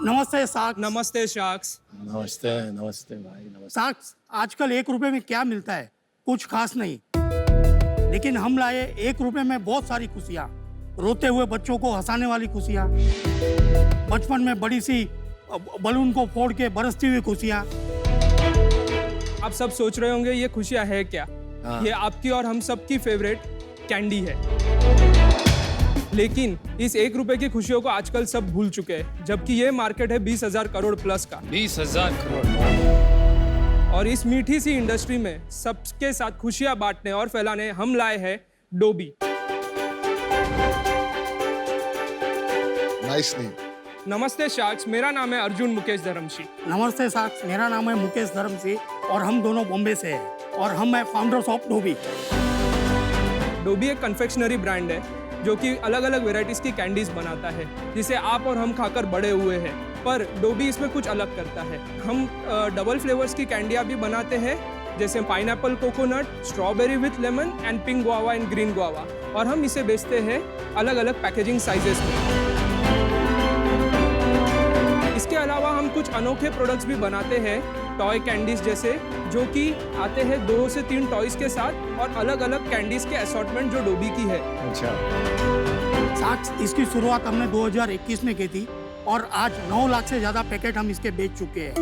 नमस्ते साक्ष। नमस्ते शार्क्स। नमस्ते नमस्ते भाई नमस्ते। साक्ष, आजकल 1 रुपए में क्या मिलता है? कुछ खास नहीं, लेकिन हम लाए 1 रुपए में बहुत सारी खुशियाँ। रोते हुए बच्चों को हंसाने वाली खुशियाँ, बचपन में बड़ी सी बलून को फोड़ के बरसती हुई खुशियाँ। आप सब सोच रहे होंगे ये खुशियाँ है क्या? हाँ। ये आपकी और हम सबकी फेवरेट कैंडी है। लेकिन इस 1 रुपए की खुशियों को आजकल सब भूल चुके हैं, जबकि ये मार्केट है 20,000 करोड़ प्लस का। 20,000 करोड़। और इस मीठी सी इंडस्ट्री में सबके साथ खुशियां बांटने और फैलाने हम लाए हैं डोबी। Nice name. नमस्ते शार्क्स, मेरा नाम है अर्जुन मुकेश धर्मशी। नमस्ते साक्ष, मेरा नाम है मुकेश धर्मसी और हम दोनों बॉम्बे से हैं और हम हैं फाउंडर्स ऑफ डोबी। डोबी एक कन्फेक्शनरी ब्रांड है जो कि अलग अलग वेराइटीज की कैंडीज बनाता है, जिसे आप और हम खाकर बड़े हुए हैं। पर डोबी इसमें कुछ अलग करता है। हम डबल फ्लेवर्स की कैंडियाँ भी बनाते हैं, जैसे pineapple coconut, strawberry with lemon and pink guava and green guava. और हम इसे बेचते हैं अलग अलग पैकेजिंग साइजेस में। इसके अलावा हम कुछ अनोखे प्रोडक्ट्स भी बनाते हैं, टॉय कैंडीज जैसे, जो कि आते हैं 2 से 3 टॉयज के साथ और अलग अलग कैंडीज के असॉर्टमेंट जो डोबी की है। अच्छा। साक्ष, इसकी शुरुआत हमने 2021 में की थी और आज 9 लाख से ज्यादा पैकेट हम इसके बेच चुके हैं।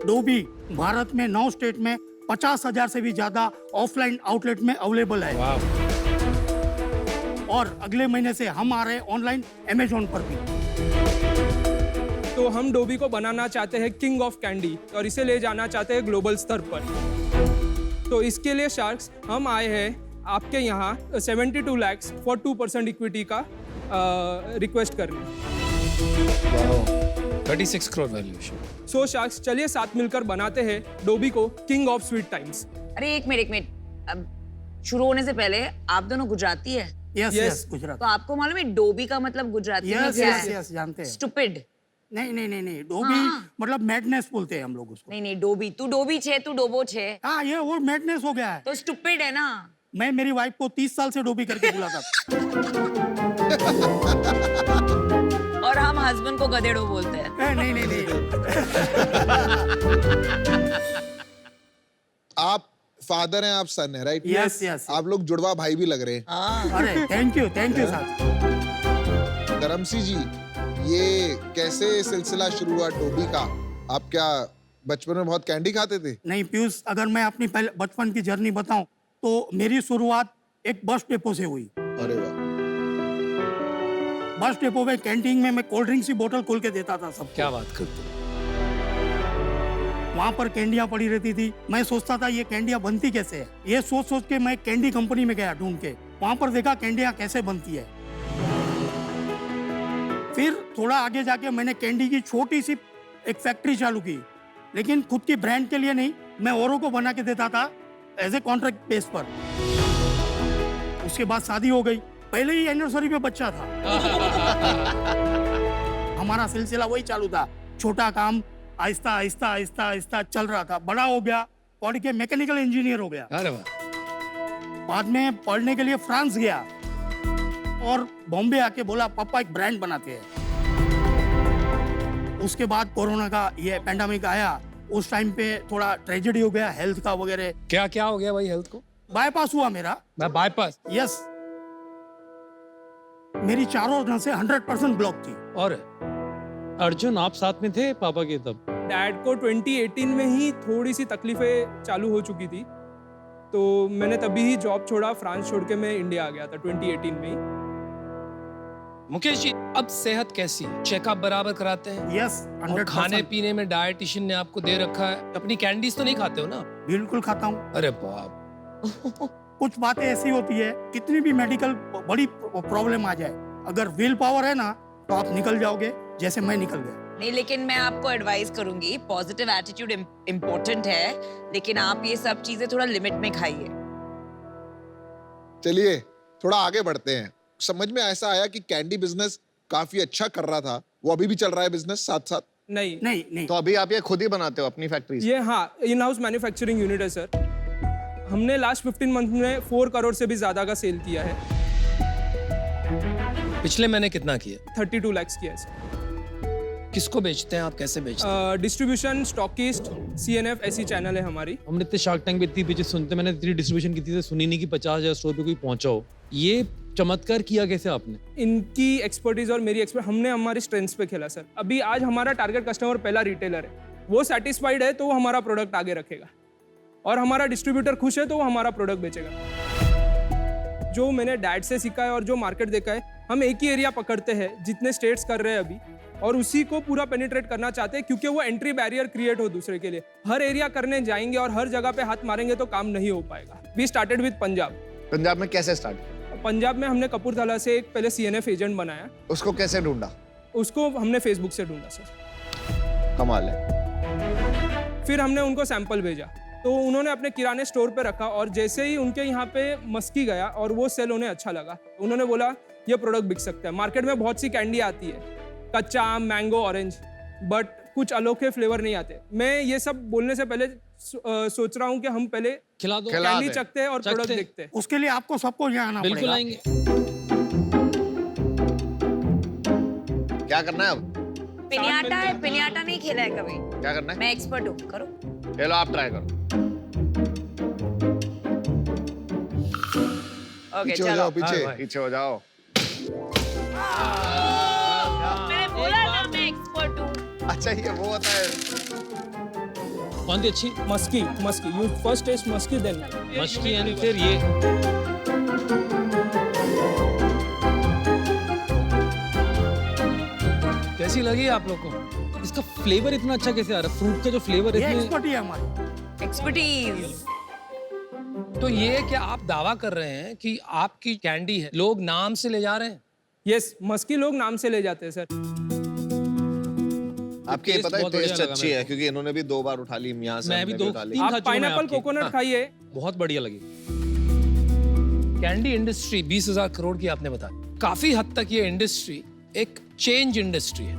डोबी भारत में 9 स्टेट में 50,000 से भी ज्यादा ऑफलाइन आउटलेट में अवेलेबल है। वाह। और अगले महीने से हम आ रहे हैं ऑनलाइन अमेजोन पर भी। तो हम डोबी को बनाना चाहते हैं किंग ऑफ कैंडी और इसे ले जाना चाहते हैं ग्लोबल स्तर पर। तो इसके लिए शार्क्स हम आए हैं आपके यहाँ 72 लाख फॉर 2% इक्विटी का रिक्वेस्ट करने। 36 करोड़ वैल्यूएशन। सो शार्क्स, चलिए साथ मिलकर बनाते हैं डोबी को किंग ऑफ स्वीट टाइम्स। अरे एक मिनट अब शुरू होने से पहले, आप दोनों गुजराती है? Yes Yes. यस, गुजरात। तो आपको मालूम है डोबी का मतलब गुजराती में यस क्या यस है? यस, जानते हैं। स्टूपिड। नहीं नहीं नहीं नहीं, डोबी हाँ। मतलब मैडनेस बोलते हैं हम लोग उसको। नहीं नहीं, डोबी, तू डोबी छे, तू डोबो छे, हाँ, ये वो मैडनेस हो गया है। तो स्टूपिड है ना। मैं मेरी वाइफ को 30 साल से डोबी करके बुलाता था। और हम हस्बैंड को गधेड़ो बोलते हैं। नहीं नहीं नहीं। आप फादर हैं, आप सन है, राइट? Yes yes. आप लोग जुड़वा भाई भी लग रहे हैं। अरे थैंक यू साहब। धर्मसी जी, ये कैसे सिलसिला शुरू हुआ डोबी का? आप क्या बचपन में बहुत कैंडी खाते थे? नहीं पीयूष, अगर मैं अपनी पहले बचपन की जर्नी बताऊं तो मेरी शुरुआत एक बस डिपो से हुई। अरे वाह। बस डिपो में कैंटीन में मैं कोल्ड ड्रिंक की बोतल खोल के देता था सबको। क्या बात करते हो? वहाँ पर कैंडियाँ पड़ी रहती थी। मैं सोचता था ये कैंडियाँ बनती कैसे है। ये सोच सोच के मैं कैंडी कंपनी में गया ढूंढ के। वहाँ पर देखा कैंडियाँ कैसे बनती है। फिर थोड़ा आगे जाके मैंने कैंडी की छोटी सी एक फैक्ट्री चालू की, लेकिन खुद की ब्रांड के लिए नहीं, मैं औरों को बना के देता था एज ए कॉन्ट्रैक्ट बेस पर। उसके बाद शादी हो गई, पहले ही एनिवर्सरी पे बच्चा था। हमारा सिलसिला वही चालू था, छोटा काम आहिस्ता आहिस्ता आहिस्ता आहिस्ता चल रहा था। बड़ा हो गया, पढ़ के मैकेनिकल इंजीनियर हो गया। अरे वाह। बाद में पढ़ने के लिए फ्रांस गया और बॉम्बे आके बोला पापा एक ब्रांड बनाते हैं। उसके बाद कोरोना का ये पैंडेमिक आया। उस टाइम पे थोड़ा ट्रेजेडी हो गया हेल्थ का वगैरह। क्या क्या हो गया भाई हेल्थ को? बाईपास हुआ मेरा। मैं बाईपास? यस, मेरी चारों नसें 100% ब्लॉक थी। और अर्जुन, आप साथ में थे पापा के तब? डैड को 2018 में ही थोड़ी सी तकलीफें चालू हो चुकी थी, तो मैंने तभी ही जॉब छोड़ा, फ्रांस छोड़ के मैं इंडिया आ गया था 2018 में ही। मुकेश जी, अब सेहत कैसी है? चेकअप बराबर कराते हैं? यस, और 100%। खाने पीने में डाइटिशियन ने आपको दे रखा है? अपनी कैंडीज तो नहीं खाते हो ना? बिल्कुल खाता हूँ। अरे बाप। कुछ बातें ऐसी होती है, कितनी भी मेडिकल बड़ी प्रॉब्लम आ जाए, अगर विल पावर है ना तो आप निकल जाओगे, जैसे मैं निकल गया। नहीं, लेकिन मैं आपको एडवाइस करूंगी, पॉजिटिव एटीट्यूड इम्पोर्टेंट है, लेकिन आप ये सब चीजें थोड़ा लिमिट में खाइए। चलिए थोड़ा आगे बढ़ते हैं। समझ में ऐसा आया कि कैंडी बिजनेस काफी अच्छा कर रहा था, वो अभी भी चल रहा है बिजनेस साथ साथ? नहीं नहीं नहीं, तो अभी आप ये खुद ही बनाते हो अपनी फैक्ट्री से? ये हाँ, इन हाउस मैन्युफैक्चरिंग यूनिट है सर। हमने लास्ट 15 मंथ में 4 करोड़ से भी ज्यादा का सेल किया है। पिछले महीने कितना किया? 32 लाख किया है सर। किसको बेचते हैं आप, कैसे बेचते हैं? डिस्ट्रीब्यूशन, स्टॉकिस्ट, CNF ऐसी चैनल है हमारी। हमने इतने शार्क टैंक पे इतनी पीछे सुनते, मैंने इतनी डिस्ट्रीब्यूशन की थी सुनी नहीं कि 50,000 स्टोर पे कोई पहुंचा हो। ये चमत्कार किया कैसे आपने? इनकी एक्सपर्टीज और मेरी एक्सपर्ट, हमने हमारी स्ट्रेंथ्स पे खेला सर। अभी आज हमारा टारगेट कस्टमर पहला रिटेलर है, वो सेटिस्फाइड है तो वो हमारा प्रोडक्ट आगे रखेगा, और हमारा डिस्ट्रीब्यूटर खुश है तो वो हमारा प्रोडक्ट बेचेगा। जो मैंने डैड से सीखा है और जो मार्केट देखा है, हम एक ही एरिया पकड़ते हैं जितने स्टेट्स कर रहे हैं अभी, और उसी को पूरा पेनिट्रेट करना चाहते हैं, क्योंकि वो एंट्री बैरियर क्रिएट हो दूसरे के लिए। हर एरिया करने जाएंगे और हर जगह पे हाथ मारेंगे तो काम नहीं हो पाएगा। We started with Punjab. Punjab में कैसे स्टार्ट? पंजाब में हमने कपूरथला से एक पहले CNF एजेंट बनाया, उसको कैसे ढूंढा? उसको हमने फेसबुक से ढूंढा सर। कमाल है। फिर हमने उनको सैंपल भेजा, तो उन्होंने अपने किराने स्टोर पे रखा, और जैसे ही उनके यहाँ पे मस्की गया और वो सेल उन्हें अच्छा लगा, उन्होंने बोला ये प्रोडक्ट बिक सकता है। मार्केट में बहुत सी कैंडी आती है, कच्चा आम, मैंगो, ऑरेंज, बट कुछ अनोखे फ्लेवर नहीं आते। मैं ये सब बोलने से पहले सोच रहा हूँ कि हम पहले खिला दो। खिला कैंडी दे। चखते हैं और प्रोडक्ट देखते हैं। उसके लिए आपको सबको यहाँ आना बिल्कुल पड़ेगा। आएंगे। क्या करना है अब? पिनियाटा है, पिनियाटा नहीं खेला है कभी। क्या करना है? मैं एक्सपर्ट हूँ, करो। चलो आप ट्राई करो। ओके पीछे हो चलो। जाओ, पीछे। पीछे हो जाओ। मैंने बोला ना मैं एक्सपर्ट हूँ। अच्छा ये वो होता है। कौन सी अच्छी? Musky, musky, you first taste musky, then musky and फिर ये। कैसी लगी आप लोग को? इसका फ्लेवर इतना अच्छा कैसे आ रहा है? फ्रूट का जो फ्लेवर ये इसमें। एक्सपर्ट ही है हमारी। एक्सपर्टीज। तो ये क्या आप दावा कर रहे हैं कि आपकी कैंडी है, लोग नाम से ले जा रहे हैं? यस, मस्की लोग नाम से ले जाते हैं सर। आपके टेस्ट पता है बहुत बढ़िया टेस्ट लगा अच्छी मेरे है, को। क्योंकि इन्होंने भी 2 बार उठा ली, यहाँ से मैं भी हमने 2 उठा ली। 3 खा आप चुका हूं मैं पाइनएप्पल आपकी। कोकोनट खाइए। बहुत बढ़िया लगी। कैंडी इंडस्ट्री 20,000 करोड़ की आपने बताया। काफी हद तक ये इंडस्ट्री एक चेंज इंडस्ट्री है,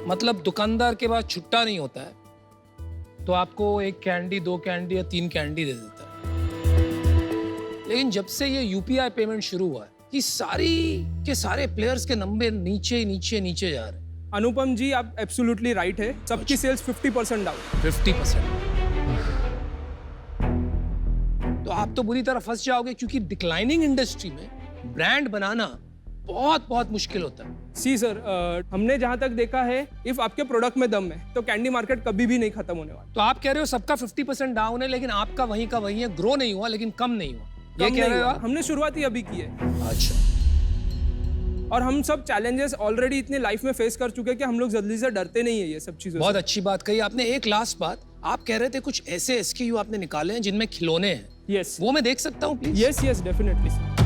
मतलब दुकानदार के पास छुट्टा नहीं होता है तो आपको 1 कैंडी, 2 कैंडी या 3 कैंडी दे देता है। लेकिन जब से ये UPI पेमेंट शुरू हुआ है, ये सारी के सारे प्लेयर्स के नंबर नीचे नीचे नीचे जा रहे हैं। अनुपम जी, आप एब्सोल्युटली राइट है। सबकी सेल्स 50% डाउन। 50%। तो आप तो बुरी तरह फंस जाओगे, क्योंकि डिक्लाइनिंग इंडस्ट्री में ब्रांड बनाना बहुत बहुत मुश्किल होता है। सी सर, हमने जहां तक देखा है, इफ आपके प्रोडक्ट में दम है तो कैंडी मार्केट कभी भी नहीं खत्म होने वाला। तो आप कह रहे हो सबका 50% डाउन है, लेकिन आपका वहीं का वहीं है, ग्रो नहीं हुआ लेकिन कम नहीं हुआ, ये कम कह नहीं रहे हो हुआ। आप? हमने शुरुआत ही अभी की है, अच्छा। और हम सब चैलेंजेस ऑलरेडी इतने लाइफ में फेस कर चुके हैं कि हम लोग जल्दी से डरते नहीं है ये सब चीजों बहुत से। अच्छी बात कही आपने। एक लास्ट बात, आप कह रहे थे कुछ ऐसे SKU आपने निकाले हैं जिनमें खिलौने हैं, यस वो मैं देख सकता हूँ please? Yes yes, definitely.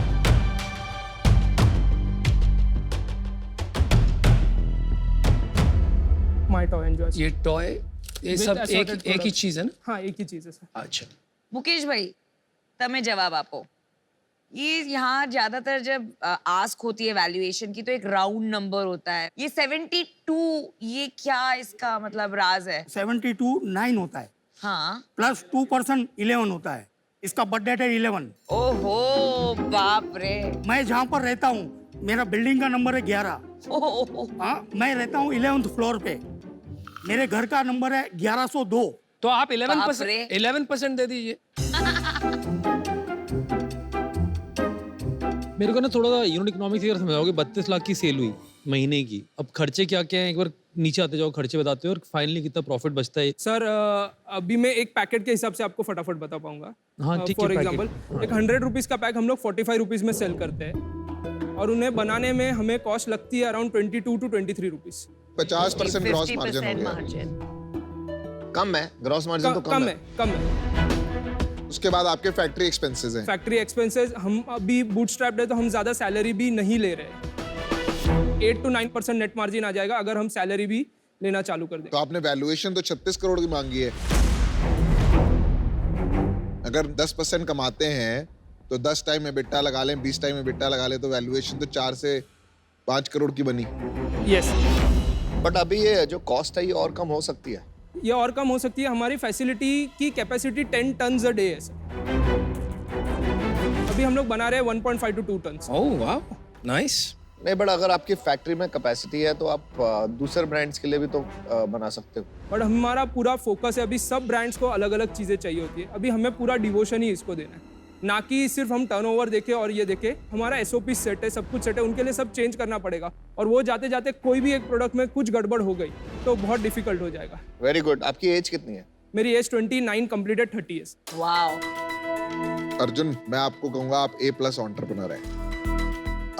My toy enjoy. ये टॉय, ये With सब assorted एक ही products. चीज है ना? हाँ, एक ही चीज है सर। अच्छा। मुकेश भाई, तमें जवाब आपो। ये यहाँ ज्यादातर जब आस्क होती है वैल्यूएशन की तो एक राउंड नंबर होता है। ये 72, ये क्या इसका मतलब राज है? 72 9 होता है, हाँ। प्लस 2% 11 होता है। इसका बर्थ डेट है 11। ओहो बाप रे। मैं जहाँ पर रहता हूँ, मेरा बिल्डिंग का नंबर है 11। ओहो। हाँ, मैं रहता हूँ 11th फ्लोर पे। मेरे घर का नंबर है 1102। तो आप बाप रे। 11% दे दीजिए। मेरे को ना थोड़ा सा यूनिट इकोनॉमिक्स अगर समझाओगे, 32 लाख की सेल हुई महीने की, अब खर्चे क्या क्या हैं एक बार नीचे आते जाओ, खर्चे बताते हो और फाइनली कितना प्रॉफिट बचता है? सर, अभी मैं एक पैकेट के हिसाब से आपको फटाफट बता पाऊंगा। हाँ, ठीक है, फॉर पैकेट। एग्जाम्पल, एक 100 रुपीज का पैक हम लोग 45 रुपीज में सेल करते हैं, और उन्हें बनाने में हमें कॉस्ट लगती है around 22 to 23 rupees. 50% gross margin हो 50% गया। मार्जिन। कम है, ग्रॉस मार्जिन तो कम है, कम है। उसके बाद आपके फैक्ट्री एक्सपेंसेस हैं। फैक्ट्री एक्सपेंसेस, हम अभी बूटस्ट्रैप्ड है तो हम ज्यादा सैलरी भी नहीं ले रहे हैं। 8 to 9% नेट मार्जिन आ जाएगा अगर हम सैलरी भी लेना चालू कर दें। तो आपने वैल्यूएशन तो 36 करोड़ की मांगी है। अगर 10% कमाते हैं तो 10 टाइम में बिट्टा लगा लें, 20 टाइम में बिट्टा लगा लें, तो वैल्यूएशन तो 4 से 5 करोड़ की बनी। यस, बट अभी ये जो कॉस्ट है ये और कम हो सकती है। ये और कम हो सकती है। हमारी फैसिलिटी की कैपेसिटी 10 टन्स अ डे है सर। अभी हम लोग बना रहे हैं 1.5 to 2 टन्स। ओह वाह, नाइस। नहीं, बट अगर आपकी फैक्ट्री में कैपेसिटी है तो आप दूसरे ब्रांड्स के लिए भी तो बना सकते हो। बट हमारा पूरा फोकस है, अभी सब ब्रांड्स को अलग अलग चीज़ें चाहिए होती है, अभी हमें पूरा डिवोशन ही इसको देना है, ना कि सिर्फ हम टर्नओवर देखें और ये देखें। हमारा एसओपी सेट है, सब कुछ सेट है, उनके लिए सब चेंज करना पड़ेगा, और वो जाते जाते कोई भी एक प्रोडक्ट में कुछ गड़बड़ हो गई तो बहुत डिफिकल्ट हो जाएगा। Very good. आपकी एज कितनी है? मेरी age 29 completed 30 years. Wow. Arjun, मैं आपको कहूंगा आप A+ एंटरप्रेन्योर है।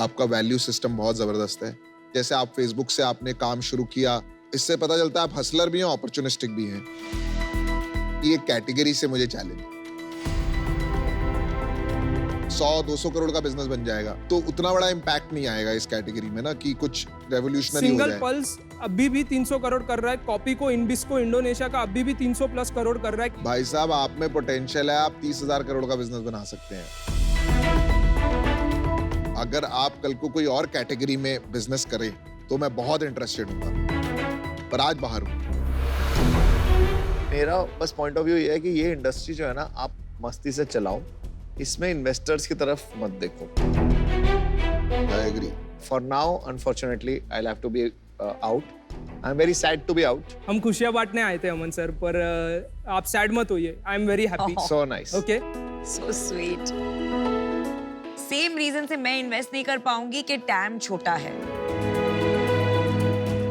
आपका वैल्यू सिस्टम बहुत जबरदस्त है। जैसे आप फेसबुक से आपने काम शुरू किया, इससे पता चलता है आप हसलर भी हैं, अपॉर्चुनिस्टिक भी हैं। ये कैटेगरी से मुझे चैलेंज, 100-200 करोड़ का बिजनेस बन जाएगा तो उतना बड़ा इम्पैक्ट नहीं आएगा इस कैटेगरी में ना कि कुछ रेवोल्यूशनरी हो सिंगल जाए। पल्स अभी भी 300 करोड़ कर रहा है, कॉपी को इनबिस्को इंडोनेशिया का अभी भी 300+ करोड़ कर रहा है। भाई साहब, आप में पोटेंशियल है, आप 30,000 करोड़ का बिजनेस बना सकते हैं। अगर आप कल को कोई और कैटेगरी में बिजनेस करें तो मैं बहुत इंटरेस्टेड हूँ, पर आज बाहर हूँ। मेरा बस पॉइंट ऑफ व्यू ये है कि ये इंडस्ट्री जो है ना, आप मस्ती से चलाओ, इसमें इन्वेस्टर्स की तरफ मत देखो। I agree. For now unfortunately I will have to be out. I am very sad to be out. हम खुशियां बांटने आए थे अमन सर, पर आप सैड मत होइए, I am very happy. So nice. Okay, so sweet. Same reason से मैं इन्वेस्ट नहीं कर पाऊंगी कि टैम छोटा है,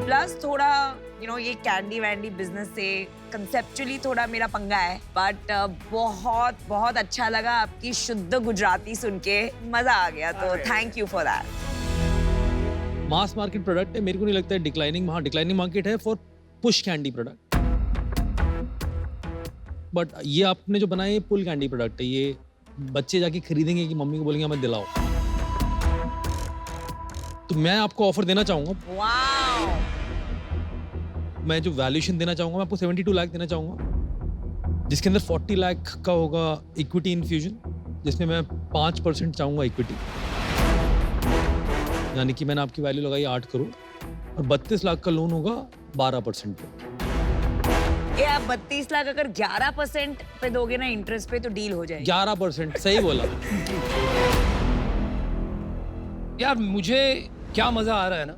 प्लस थोड़ा ये कैंडी वैंडी बिजनेस से कंसेप्चुअली थोड़ा मेरा पंगा है, बट बहुत बहुत अच्छा लगा आपकी शुद्ध गुजराती सुन के, मजा आ गया, तो thank you for that. Mass market product है, मेरे को नहीं लगता है डिक्लाइनिंग मार्केट है for push candy product. But ये आपने जो बनाया ये पुल कैंडी प्रोडक्ट है, ये बच्चे जाके खरीदेंगे कि मम्मी को बोलेंगे हमें दिलाओ। तो मैं आपको ऑफर देना चाहूंगा, वाओ। मैं जो वैल्यूएशन देना चाहूंगा, मैं आपको 72 लाख देना चाहूंगा, जिसके अंदर 40 लाख का होगा इक्विटी इन्फ्यूजन, जिसमें मैं 5% चाहूंगा इक्विटी, यानी कि मैंने आपकी वैल्यू लगाई 8 करोड़, और 32 लाख का लोन होगा 12% पे। ये आप 32 लाख अगर 11% पे दोगे ना इंटरेस्ट पे, तो डील हो जाएगी। 11%, सही बोला। यार मुझे क्या मजा आ रहा है ना,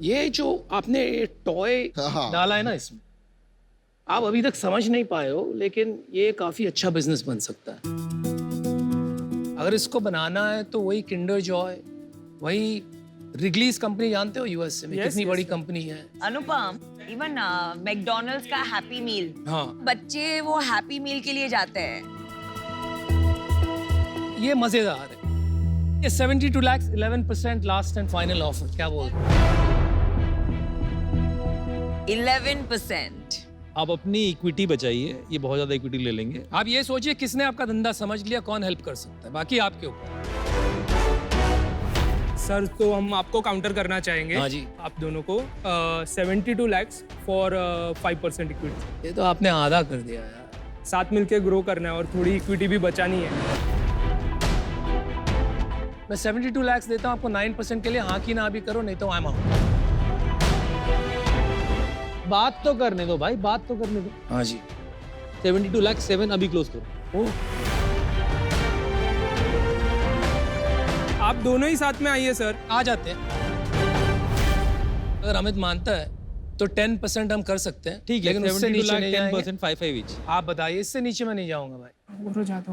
ये जो आपने टॉय हाँ। डाला है ना इसमें, आप अभी तक समझ नहीं पाए हो, लेकिन ये काफी अच्छा बिजनेस बन सकता है। अगर इसको बनाना है तो वही किंडर जॉय, वही रिगलीज कंपनी, जानते हो यूएस में कितनी बड़ी कंपनी है। अनुपम, इवन मैकडॉनल्ड्स का हैप्पी मील, हाँ, बच्चे वो हैप्पी मील के लिए जाते हैं। ये मजेदार है। ये 72 lakh 11% last and final offer, क्या बोल रहे हो? 11%। आप अपनी इक्विटी बचाइए, ये बहुत ज्यादा इक्विटी ले लेंगे। आप ये सोचिए किसने आपका धंधा समझ लिया, कौन हेल्प कर सकता है, बाकी आपके ऊपर। सर तो हम आपको काउंटर करना चाहेंगे। हाँ जी। आप दोनों को 72 लाख फॉर 5% इक्विटी। ये तो आपने आधा कर दिया यार। साथ मिलके ग्रो करना है और थोड़ी इक्विटी भी बचानी है। मैं 72 लाख देता हूँ आपको 9% के लिए, हाँ की ना भी करो, नहीं तो आई एम आउट। बात तो करने दो भाई, बात तो करने दो। हाँ जी। 72 लाख 7 अभी क्लोज करो। आप दोनों ही साथ में आइए सर। आ जाते हैं। अगर अमित मानता है तो 10% हम कर सकते हैं, ठीक है, लेकिन उससे 72 नीचे लाख नहीं 10% 5 ईच। आप बताइए, इससे नीचे मैं नहीं जाऊंगा भाई। ઓરો જાતો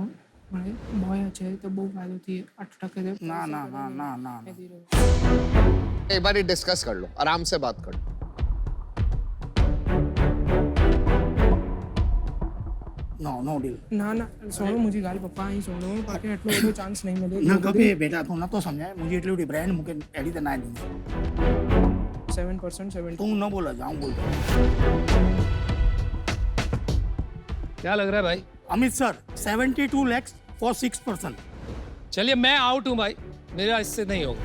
મને બહુ છે તો બહુ ફાયદો થી 8% દે ना ना ना ना ना ना। एक बार डिस्कस कर लो, आराम से बात कर लो। No no deal. ના ના સોનો મુજી ગાલ પપ્પા અહીં સોનો પાકે એટલો બધો ચાન્સ નહીં મળે। ना कभी बेटा तू ना तो समझाए, मुझे इतनी बड़ी ब्रांड मुके एडी तो ना दूंगा। 7% 70। तू ना बोला, जाऊं बोल। क्या लग रहा है भाई? Amit sir 72 lakh for 6%। चलिए मैं आउट हूँ भाई, मेरा इससे नहीं होगा।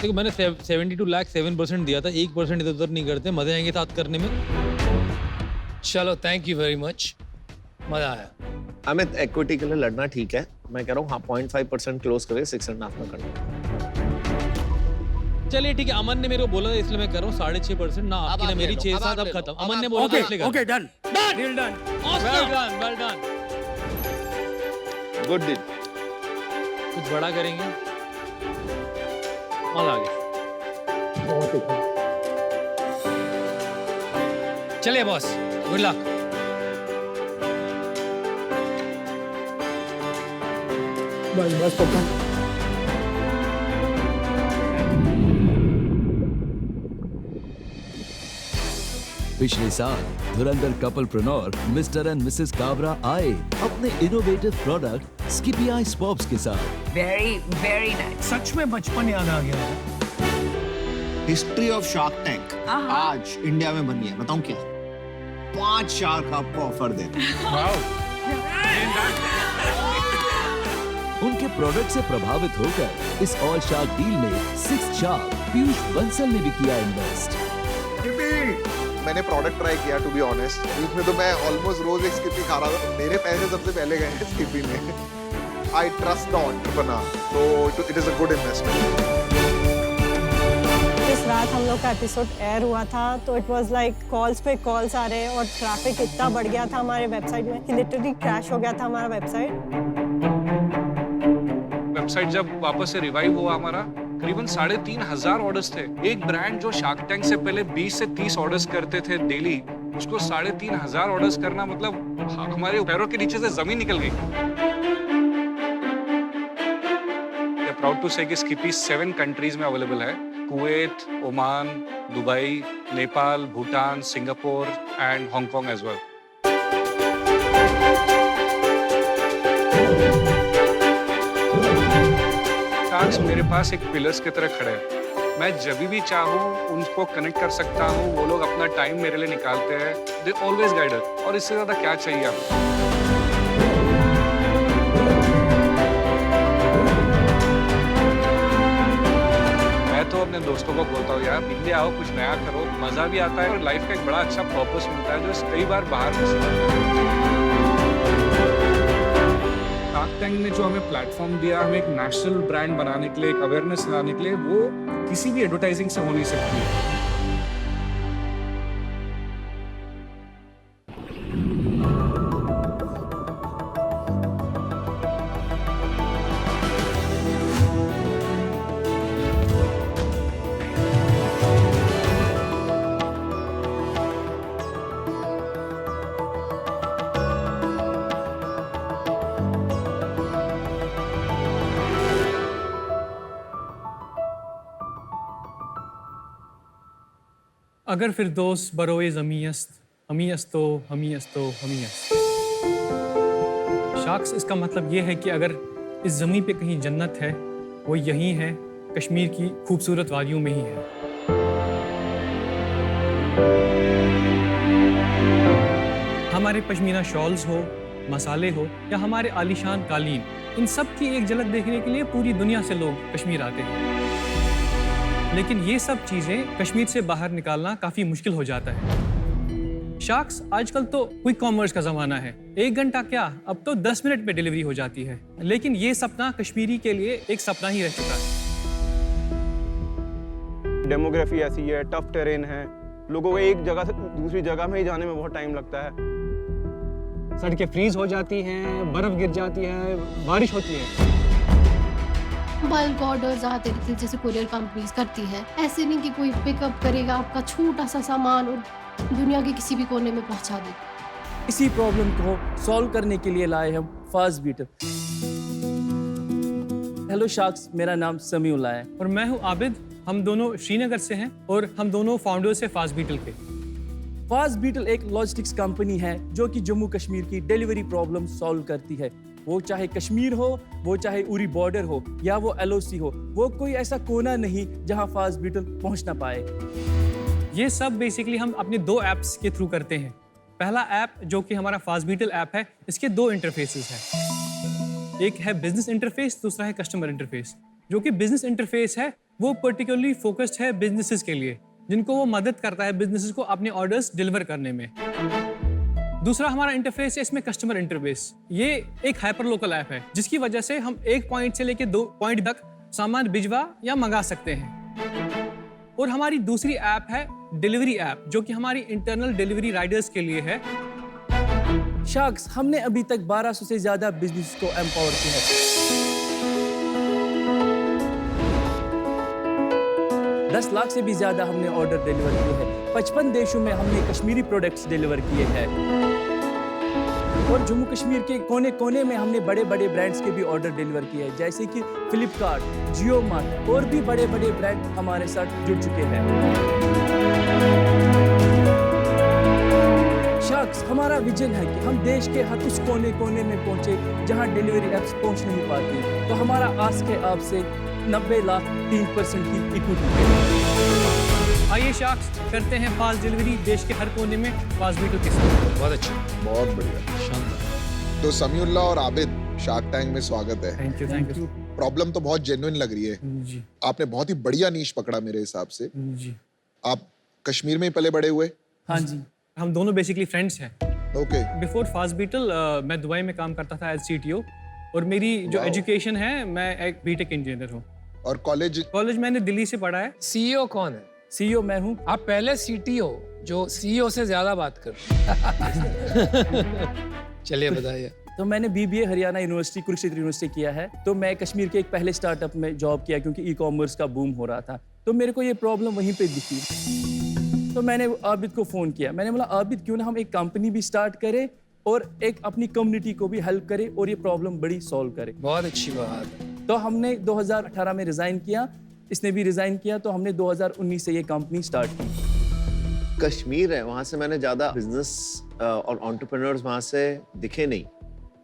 देखो मैंने 72 लाख 7% दिया था, 1% इधर उधर नहीं करते, मजे आएंगे साथ करने में। चलो थैंक यू वेरी मच, मजा आया। अमित, इक्विटी के लिए लड़ना ठीक है, मैं कह रहा हूँ हाँ 0.5% क्लोज करे, 6.5 में करना। चलिए ठीक है, अमन ने मेरे को बोला था इसलिए मैं कर रहा हूँ 6.5%। ना आपकी ना मेरी 6-7 अब खत्म। अमन ने बोला था इसलिए कर। Okay done. Deal done. Well done. Good deal. कुछ बड़ा करेंगे। माल आ गया। चलिए बॉस, गुड लक। बस पक्का। पिछले साल धुरंधर couplepreneur mister and missus Kabra आए अपने innovative product Skippy ice pops के साथ। Very very nice. सच में बचपन याद आ गया। हिस्ट्री ऑफ शार्क टैंक आज इंडिया में बनी है। बताऊं क्या? 5 शार्क आपको ऑफर देते हैं। उनके प्रोडक्ट से प्रभावित होकर इस ऑल शार्क डील में 6 शार्क पीयूष बंसल ने भी किया इन्वेस्ट। मैंने प्रोडक्ट ट्राई किया टू बी ऑनेस्ट, इसमें तो मैं ऑलमोस्ट रोज एक स्किपी खा रहा था। मेरे पैसे सबसे पहले गए हैं स्किपी में। आई ट्रस्ट द एंटरप्रेन्योर, तो it is a good investment. इस रात हम लोग का एपिसोड एयर हुआ था तो इट वाज लाइक कॉल्स पे कॉल्स आ रहे और ट्रैफिक इतना बढ़ गया था हमारे वेबसाइट में कि लिटरली क्रैश हो गया था हमारा वेबसाइट जब वापस से रिवाइव हुआ हमारा, करीबन 3,500 ऑर्डर्स थे। एक ब्रांड जो शार्क टैंक से पहले 20 से 30 ऑर्डर्स करते थे डेली, उसको 3,500 ऑर्डर्स करना मतलब हमारे पैरों के नीचे से जमीन निकल गई। प्राउड टू से कि स्किपी 7 कंट्रीज में अवेलेबल है। Kuwait, Oman, Dubai, Nepal, Bhutan, Singapore and Hong Kong as well. Sharks मेरे पास एक पिलर्स की तरह खड़े हैं। मैं जब भी चाहूँ उनको कनेक्ट कर सकता हूँ। वो लोग अपना टाइम मेरे लिए निकालते हैं। They always guide us. और इससे ज्यादा क्या चाहिए आपको? मैं तो अपने दोस्तों को बोलता हूँ यार, इंडिया आओ, कुछ नया करो, मजा भी आता है और लाइफ का एक बड़ा अच्छा पर्पस मिलता है जो कई बार बाहर मिस होता है। शार्क टैंक ने जो हमें प्लेटफॉर्म दिया, हमें एक नेशनल ब्रांड बनाने के लिए, एक अवेयरनेस लाने के लिए, वो किसी भी एडवर्टाइजिंग से हो नहीं सकती। अगर फिरदौस बरोए ज़मीयस्त हमीयस्तो हमीयस्तो हमीयस्त। शार्क्स इसका मतलब ये है कि अगर इस ज़मीन पे कहीं जन्नत है वो यहीं है, कश्मीर की खूबसूरत वादियों में ही है। हमारे पश्मीना शॉल्स हो, मसाले हो या हमारे आलीशान कालीन, इन सब की एक झलक देखने के लिए पूरी दुनिया से लोग कश्मीर आते हैं। लेकिन ये सब चीजें कश्मीर से बाहर निकालना काफी मुश्किल हो जाता है। शार्क्स आजकल तो क्विक कॉमर्स का जमाना है। 1 घंटा क्या, अब तो 10 मिनट में डिलीवरी हो जाती है। लेकिन ये सपना कश्मीरी के लिए एक सपना ही रह चुका है। डेमोग्राफी ऐसी है, टफ टेरेन है, लोगों को एक जगह से दूसरी जगह में ही जाने में बहुत टाइम लगता है। सड़कें फ्रीज हो जाती हैं, बर्फ गिर जाती है, बारिश होती है। बल्क ऑर्डर ज़्यादा तरीके जैसे कुरियर कंपनीज करती है। ऐसे नहीं कि कोई पिकअप करेगा आपका छोटा सा सामान और दुनिया के किसी भी कोने में पहुंचा दे। इसी प्रॉब्लम को सॉल्व करने के लिए लाए हम फास्ट बीटल। हेलो शार्क्स, मेरा नाम समीउल्लाह है और मैं हूँ आबिद। हम दोनों श्रीनगर से हैं और हम दोनों फाउंडर्स हैं फास्ट बीटल के। फास्ट बीटल एक लॉजिस्टिक्स कंपनी है जो कि जम्मू कश्मीर की डिलीवरी प्रॉब्लम सॉल्व करती है। वो चाहे कश्मीर हो, वो चाहे उरी बॉर्डर हो या वो LOC हो, वो कोई ऐसा कोना नहीं जहां फास्ट बीटल पहुंच ना पाए। ये सब बेसिकली हम अपने 2 ऐप्स के थ्रू करते हैं। पहला ऐप जो कि हमारा फास्ट बीटल ऐप है, इसके 2 इंटरफेसेस हैं। एक है बिजनेस इंटरफेस, दूसरा है कस्टमर इंटरफेस। जो कि बिजनेस इंटरफेस है वो पर्टिकुलरली फोकस्ड है बिजनेसेस के लिए, जिनको वो मदद करता है बिजनेसेस को अपने ऑर्डर्स डिलीवर करने में। दूसरा हमारा इंटरफेस है इसमें कस्टमर इंटरफेस। ये एक हाइपर लोकल ऐप है जिसकी वजह से हम एक पॉइंट से लेकर 2 पॉइंट तक सामान भिजवा या मंगा सकते हैं। और हमारी दूसरी ऐप है डिलीवरी ऐप, जो कि हमारी इंटरनल डिलीवरी राइडर्स के लिए है। शार्क्स, हमने अभी तक 1200 से ज्यादा बिजनेस को एम्पावर किया है। 10 लाख से भी ज़्यादा हमने ऑर्डर डिलीवर किए हैं। 55 देशों में हमने कश्मीरी प्रोडक्ट्स डिलीवर किए हैं। और जम्मू कश्मीर के कोने कोने में हमने बड़े बड़े ब्रांड्स के भी ऑर्डर डिलीवर किए हैं, जैसे कि फ्लिपकार्ट, जियो मार्ट और भी बड़े बड़े ब्रांड हमारे साथ जुड़ चुके हैं। शार्क्स, हमारा विजन है कि हम देश के हर उस कोने कोने में पहुंचे जहां डिलीवरी एप्स पहुंच नहीं पाती। तो हमारा आस्क है आपसे 90 लाख 3% की इक्विटी पे। आइए शार्क्स, करते हैं फास्ट डिलीवरी देश के हर कोने में फास्ट बीटल के साथ। बहुत अच्छा, बहुत बढ़िया, शानदार। तो समीउल्लाह और आबिद, शार्क टैंक में स्वागत है। Thank you. प्रॉब्लम तो बहुत जेन्युइन लग रही है जी। आपने बहुत ही बढ़िया नीश पकड़ा मेरे हिसाब से। जी। आप कश्मीर में ही पले बड़े हुए? हाँ जी, हम दोनों बेसिकली फ्रेंड्स हैं। ओके। बिफोर फास्ट बीटल मैं दुबई में काम करता था एज CTO, और मेरी जो एजुकेशन है, मैं एक बीटेक इंजीनियर हूँ। और कॉलेज मैंने दिल्ली से पढ़ा है। CEO कौन है? CEO मैं हूँ। आप पहले CTO जो CEO से ज्यादा बात कर। चलिए बताइए। तो मैंने BBA Haryana university, Kurukshetra university किया है। तो मैं कश्मीर के एक पहले स्टार्टअप में जॉब किया क्योंकि ई-कॉमर्स का बूम हो रहा था। तो मेरे को ये प्रॉब्लम वहीं पे दिखी। तो मैंने आबिद को फ़ोन किया। मैंने बोला, आबिद क्यों ना हम एक कंपनी भी स्टार्ट करें और एक अपनी कम्युनिटी को भी हेल्प करें और ये प्रॉब्लम बड़ी सॉल्व करें। बहुत अच्छी बात है। तो हमने 2018 में रिज़ाइन किया, इसने भी रिज़ाइन किया, तो हमने 2019 से ये कंपनी स्टार्ट की। कश्मीर है, वहाँ से मैंने ज़्यादा बिजनेस और एंटरप्रेन्योर्स वहाँ से दिखे नहीं।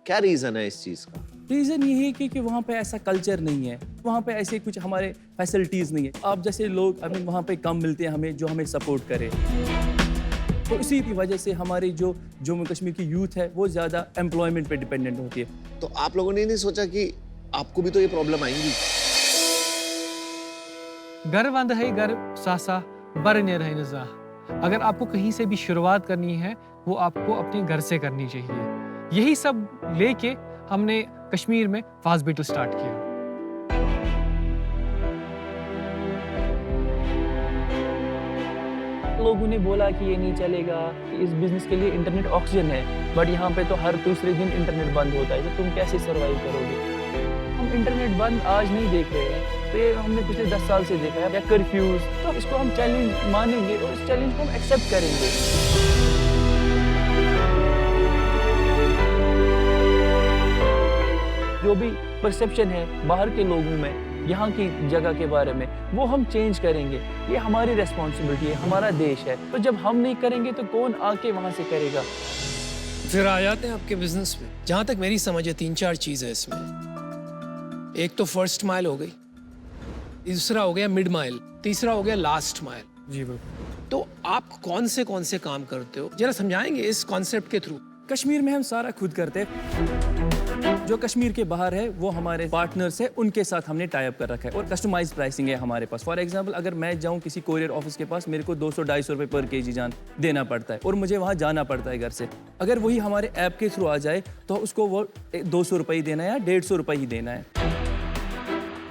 क्या रीज़न है इस चीज़ का? रीज़न ये है कि वहाँ पे ऐसा कल्चर नहीं है, वहाँ पे ऐसे कुछ हमारे फैसिलिटीज़ नहीं है। आप जैसे लोग अभी वहाँ पे कम मिलते हैं हमें, जो हमें सपोर्ट करे। तो इसी की वजह से हमारी जो जम्मू कश्मीर की यूथ है वो ज़्यादा एम्प्लॉयमेंट पे डिपेंडेंट होती है। तो आप लोगों ने नहीं सोचा कि आपको भी तो ये प्रॉब्लम आएंगी? घर वंद है घर सासा बरने रहे नजा। अगर आपको कहीं से भी शुरुआत करनी है, वो आपको अपने घर से करनी चाहिए। यही सब लेके हमने कश्मीर में फास्ट बीटल स्टार्ट किया। लोगों ने बोला कि ये नहीं चलेगा, कि इस बिजनेस के लिए इंटरनेट ऑक्सीजन है, बट यहाँ पे तो हर दूसरे दिन इंटरनेट बंद होता है, तो तुम कैसे सर्वाइव करोगे? हम इंटरनेट बंद आज नहीं देख रहे हैं, तो ये हमने पिछले 10 साल से देखा है। या कर्फ्यूज, तो इसको हम चैलेंज मानेंगे और इस चैलेंज को हम एक्सेप्ट करेंगे। जो भी परसेप्शन है बाहर के लोगों में यहाँ की जगह के बारे में, वो हम चेंज करेंगे। ये हमारी रेस्पॉन्सिबिलिटी है, हमारा देश है। तो जब हम नहीं करेंगे तो कौन आके वहाँ से करेगा? फिर आ जाते हैं आपके बिजनेस में। जहाँ तक मेरी समझ है 3-4 चीज़ है इसमें। एक तो फर्स्ट माइल हो गई, दूसरा हो गया मिड माइल, तीसरा हो गया लास्ट माइल। जी बिल्कुल। तो आप कौन से काम करते हो, जरा समझाएंगे इस कॉन्सेप्ट के थ्रू? कश्मीर में हम सारा खुद करते हैं। जो कश्मीर के बाहर है वो हमारे पार्टनर्स है, उनके साथ हमने टाई अप कर रखा है और कस्टमाइज प्राइसिंग है हमारे पास। फॉर एग्जांपल, अगर मैं जाऊं किसी कोरियर ऑफिस के पास, मेरे को 200-250 रुपये पर केजी जान देना पड़ता है और मुझे वहां जाना पड़ता है घर से। अगर वही हमारे ऐप के थ्रू आ जाए तो उसको वो 200 रुपये ही देना है या 150 रुपये ही देना है।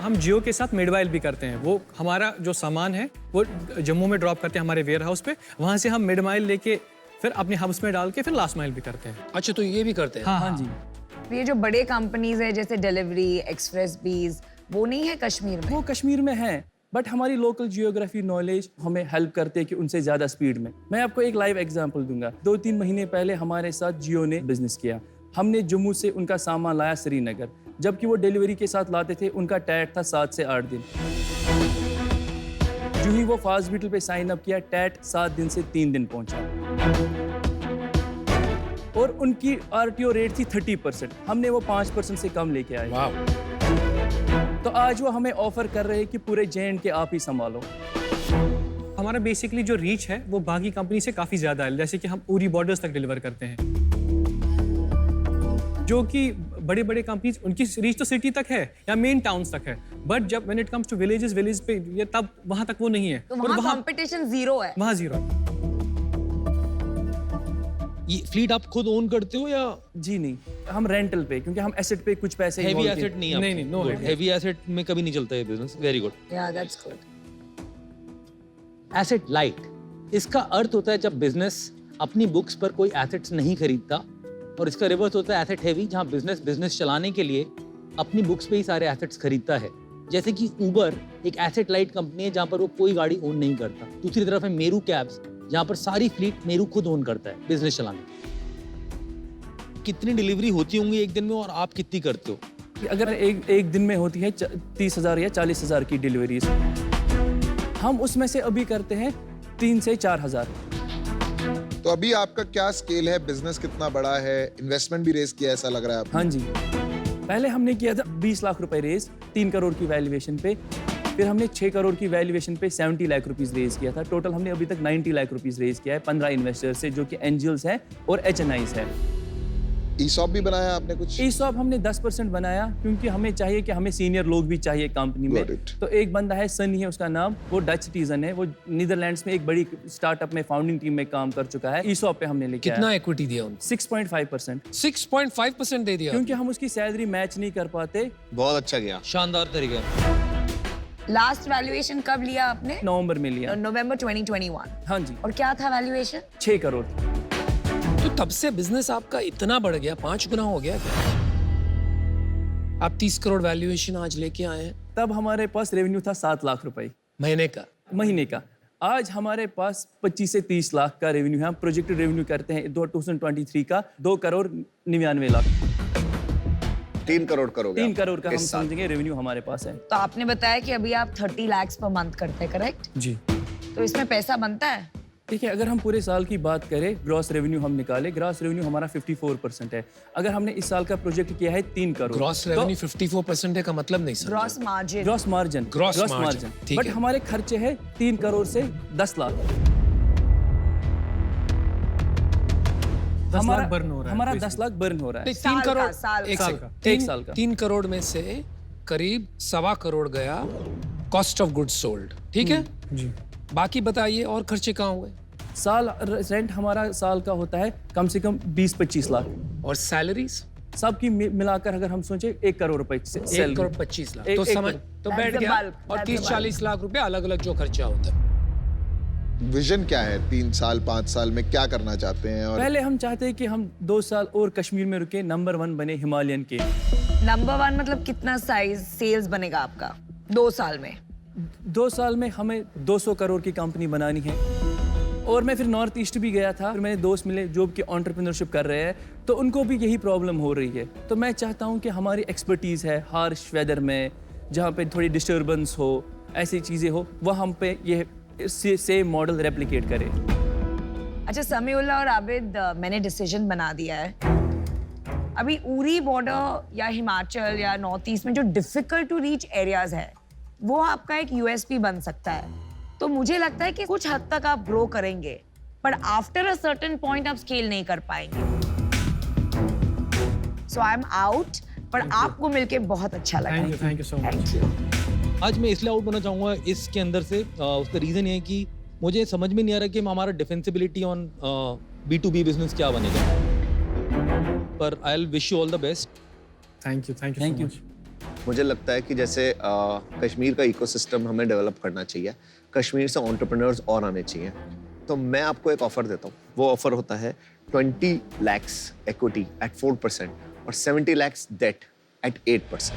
हम जियो के साथ मिडवाइल भी करते हैं। वो हमारा जो सामान है वो जम्मू में ड्रॉप करते हैं हमारे वेयर हाउस पे, वहाँ से हम मिड माइल लेके फिर अपने हब्स में डाल के फिर लास्ट माइल भी करते हैं। अच्छा, तो ये भी करते हैं? हाँ जी। ये जो बड़े कंपनीज है जैसे डिलीवरी, एक्सप्रेस बीज, वो नहीं है कश्मीर में? वो कश्मीर में है, बट हमारी लोकल जियोग्राफी नॉलेज हमें हेल्प करते हैं कि उनसे ज़्यादा स्पीड में। मैं आपको एक लाइव एग्जांपल दूंगा। 2-3 महीने पहले हमारे साथ जियो ने बिजनेस किया। हमने जम्मू से उनका सामान लाया श्रीनगर, जबकि वो डिलीवरी के साथ लाते थे, उनका टैट था 7 से 8 दिन। जो ही वो फास्ट बीटल पे साइन अप किया, टैट 7 दिन से 3 दिन पहुंचा और उनकी RTO रेट थी 30%। हमने वो 5% से कम लेके आए। तो आज वो हमें ऑफर कर रहे हैं कि पूरे JNK के आप ही संभालो। हमारा बेसिकली जो रीच है वो बाकी कंपनी से काफ़ी ज़्यादा है। जैसे कि हम उरी बॉर्डर्स तक डिलीवर करते हैं, जो कि बड़े बड़े कंपनीज उनकी रीच तो सिटी तक है या मेन टाउन्स तक है, बट जब when it comes to village पे ये तब वहाँ तक वो नहीं है। तो वहाँ कंपटीशन जीरो है? वहाँ जीरो है। ये फ्लीट आप खुद ओन करते हो या? जी नहीं, हम रेंटल पे, क्योंकि हम एसेट पे कुछ पैसे हेवी एसेट नहीं, नहीं, नो हेवी एसेट में कभी नहीं चलता है बिजनेस। वेरी गुड, या दैट्स गुड। एसेट लाइट, इसका अर्थ होता है जब बिजनेस अपनी बुक्स पर कोई एसेट्स नहीं खरीदता, और इसका रिवर्स होता है एसेट हेवी, जहां बिजनेस चलाने के लिए अपनी बुक्स पे ही सारे एसेट्स खरीदता है। जैसे कि उबर एक एसेट लाइट कंपनी है जहाँ पर वो कोई गाड़ी ओन नहीं करता। दूसरी तरफ है मेरू कैब्स, जहाँ पर सारी फ्लीट मेरू खुद ओन करता है बिजनेस चलाने। कितनी डिलीवरी होती होंगी एक दिन में और आप कितनी करते हो? अगर एक दिन में होती है 30,000 या 40,000 की डिलीवरीज, हम उसमें से अभी करते हैं 3 से 4,000। तो अभी आपका क्या स्केल है, बिजनेस कितना बड़ा है, इन्वेस्टमेंट भी रेज किया ऐसा लग रहा है आपने? हाँ जी, पहले हमने किया था 20 लाख रुपए रेज 3 करोड़ की वैल्यूएशन पे, फिर हमने 6 करोड़ की वैल्यूएशन पे 70 लाख रुपीस रेज किया था। टोटल हमने अभी तक 90 लाख रुपीस रेज किया है 15 इन्वेस्टर्स से, जो कि एंजल्स हैं और HNIs है। ईसॉप भी बनाया आपने कुछ? ईसॉप हमने 10% बनाया, क्योंकि हमें चाहिए कि हमें सीनियर लोग भी चाहिए कंपनी में। तो एक बंदा है, सनी है उसका नाम, वो डच सिटीजन है, वो नीदरलैंड्स में एक बड़ी स्टार्टअप में फाउंडिंग टीम में काम कर चुका है। ईसॉप पे हमने लेके कितना इक्विटी दिया उन्होंने? 6.5%। 6.5% दे दिया, क्योंकि हम उसकी सैलरी मैच नहीं कर पाते। बहुत अच्छा गया, शानदार तरीका। लास्ट वैल्यूएशन कब लिया आपने? नवंबर में लिया। नवंबर 2021। हाँ जी। और क्या था वैल्यूएशन? 6 करोड़। तो तब से बिजनेस आपका इतना बढ़ गया, 5 गुना हो गया क्या? आप 30 करोड़ वैल्यूएशन आज लेके आए हैं। तब हमारे पास रेवेन्यू था 7 लाख रुपए महीने का। आज हमारे पास 25 से 30 लाख का रेवेन्यू है। हम प्रोजेक्टेड रेवेन्यू करते हैं 2023 का 2 करोड़ 99 लाख। 3 करोड़ करोगे? 3 करोड़ का हम समझेंगे रेवेन्यू हमारे पास है। तो आपने बताया कि अभी आप 30 लाख पर मंथ करते हैं, करेक्ट? जी। तो इसमें पैसा बनता है? देखिए, अगर हम पूरे साल की बात करें, ग्रॉस रेवेन्यू हम निकाले, ग्रॉस रेवेन्यू हमारा 54% है। अगर हमने इस साल का प्रोजेक्ट किया है 3 करोड़, ग्रॉस रेवेन्यू 54% है का मतलब नहीं sir? Gross margin. Gross margin. ठीक बट है। हमारे खर्चे हैं 3 करोड़ से 10 लाख। हमारा 10 लाख बर्न हो रहा है। 3 करोड़ एक साल का 3 करोड़ में से करीब 1.25 करोड़ गया कॉस्ट ऑफ गुड्स सोल्ड, ठीक है जी। बाकी बताइए और खर्चे कहाँ हुए? साल रेंट हमारा साल का होता है कम से कम 20-25 लाख। और सैलरीज सबकी मिलाकर अगर हम सोचे 1 करोड़ रुपए से 1 करोड़ 25 लाख तो समझ तो बैठ गया। और 30-40 लाख रुपए अलग अलग जो खर्चा होता है। विजन क्या है 3 साल 5 साल में, क्या करना चाहते हैं? और पहले हम चाहते हैं कि हम 2 साल और कश्मीर में रुके, नंबर 1 बने हिमालयन के। नंबर 1 मतलब कितना साइज सेल्स बनेगा आपका 2 साल में? 2 साल में हमें 200 करोड़ की कंपनी बनानी है। और मैं फिर नॉर्थ ईस्ट भी गया था, फिर मेरे दोस्त मिले जो कि एंटरप्रेन्योरशिप कर रहे हैं, तो उनको भी यही प्रॉब्लम हो रही है। तो मैं चाहता हूँ कि हमारी एक्सपर्टीज़ है हार्श वेदर में, जहाँ पे थोड़ी डिस्टर्बेंस हो, ऐसी चीज़ें हो, वह हम पे ये सेम मॉडल रेप्लिकेट करें। अच्छा समीउल्लाह और आबिद, मैंने डिसीजन बना दिया है। अभी उरी बॉर्डर या हिमाचल या नॉर्थ ईस्ट में जो डिफिकल्ट टू रीच एरियाज है, वो आपका एक यूएसपी बन सकता है। तो मुझे लगता है कि कुछ हद तक आप ग्रो करेंगे, पर आफ्टर अ सर्टेन पॉइंट आप स्केल नहीं कर पाएंगे। सो आई एम आउट, पर आपको मिलके बहुत अच्छा लगा। Thank you so much. आज मैं इसलिए आउट होना चाहूँगा इसके अंदर से, उसका रीज़न ये है कि मुझे समझ में नहीं आ रहा कि हमारा डिफेंसिबिलिटी ऑन B2B बिजनेस क्या बनेगा। पर I will wish you all the best. Thank you Thank you. मुझे लगता है कि जैसे कश्मीर का इकोसिस्टम हमें डेवलप करना चाहिए, कश्मीर से एंटरप्रेन्योर्स और आने चाहिए। तो मैं आपको एक ऑफर देता हूँ, वो ऑफर होता है 20 lakhs equity at 4% और 70 lakhs debt at 8%।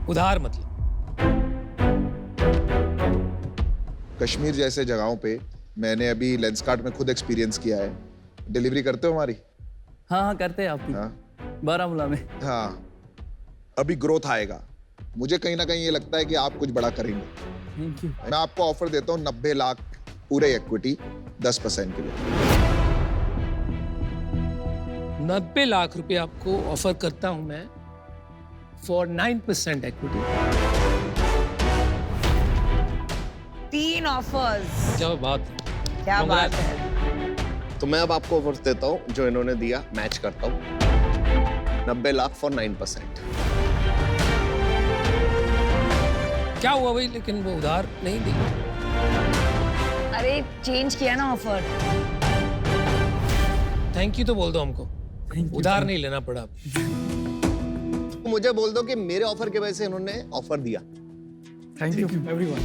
उधार मतलब? कश्मीर जैसे जगहों पे मैंने अभी लेंसकार्ट में खुद एक्सपीरियंस किया है। डिलीवरी करते हो हमारी? हाँ करते हैं आपकी। हाँ बारामूला में। हाँ, अभी ग्रोथ आएगा। मुझे कहीं ना कहीं ये लगता है कि आप कुछ बड़ा करेंगे। Thank you. मैं आपको ऑफर देता हूँ 90 लाख पूरे इक्विटी 10% के लिए। 90 लाख रुपए आपको ऑफर करता हूं मैं फॉर 9% इक्विटी। 3 ऑफर्स। क्या बात है, क्या बात है। तो मैं अब आपको ऑफर देता हूँ जो इन्होंने दिया, मैच करता हूँ। 90 लाख फॉर 9%। क्या हुआ भाई, लेकिन वो उधार नहीं दी? अरे चेंज किया ना ऑफर। थैंक यू तो बोल दो हमको, उधार नहीं लेना पड़ा। तो मुझे बोल दो कि मेरे ऑफर की वजह से इन्होंने ऑफर दिया। Thank you everyone.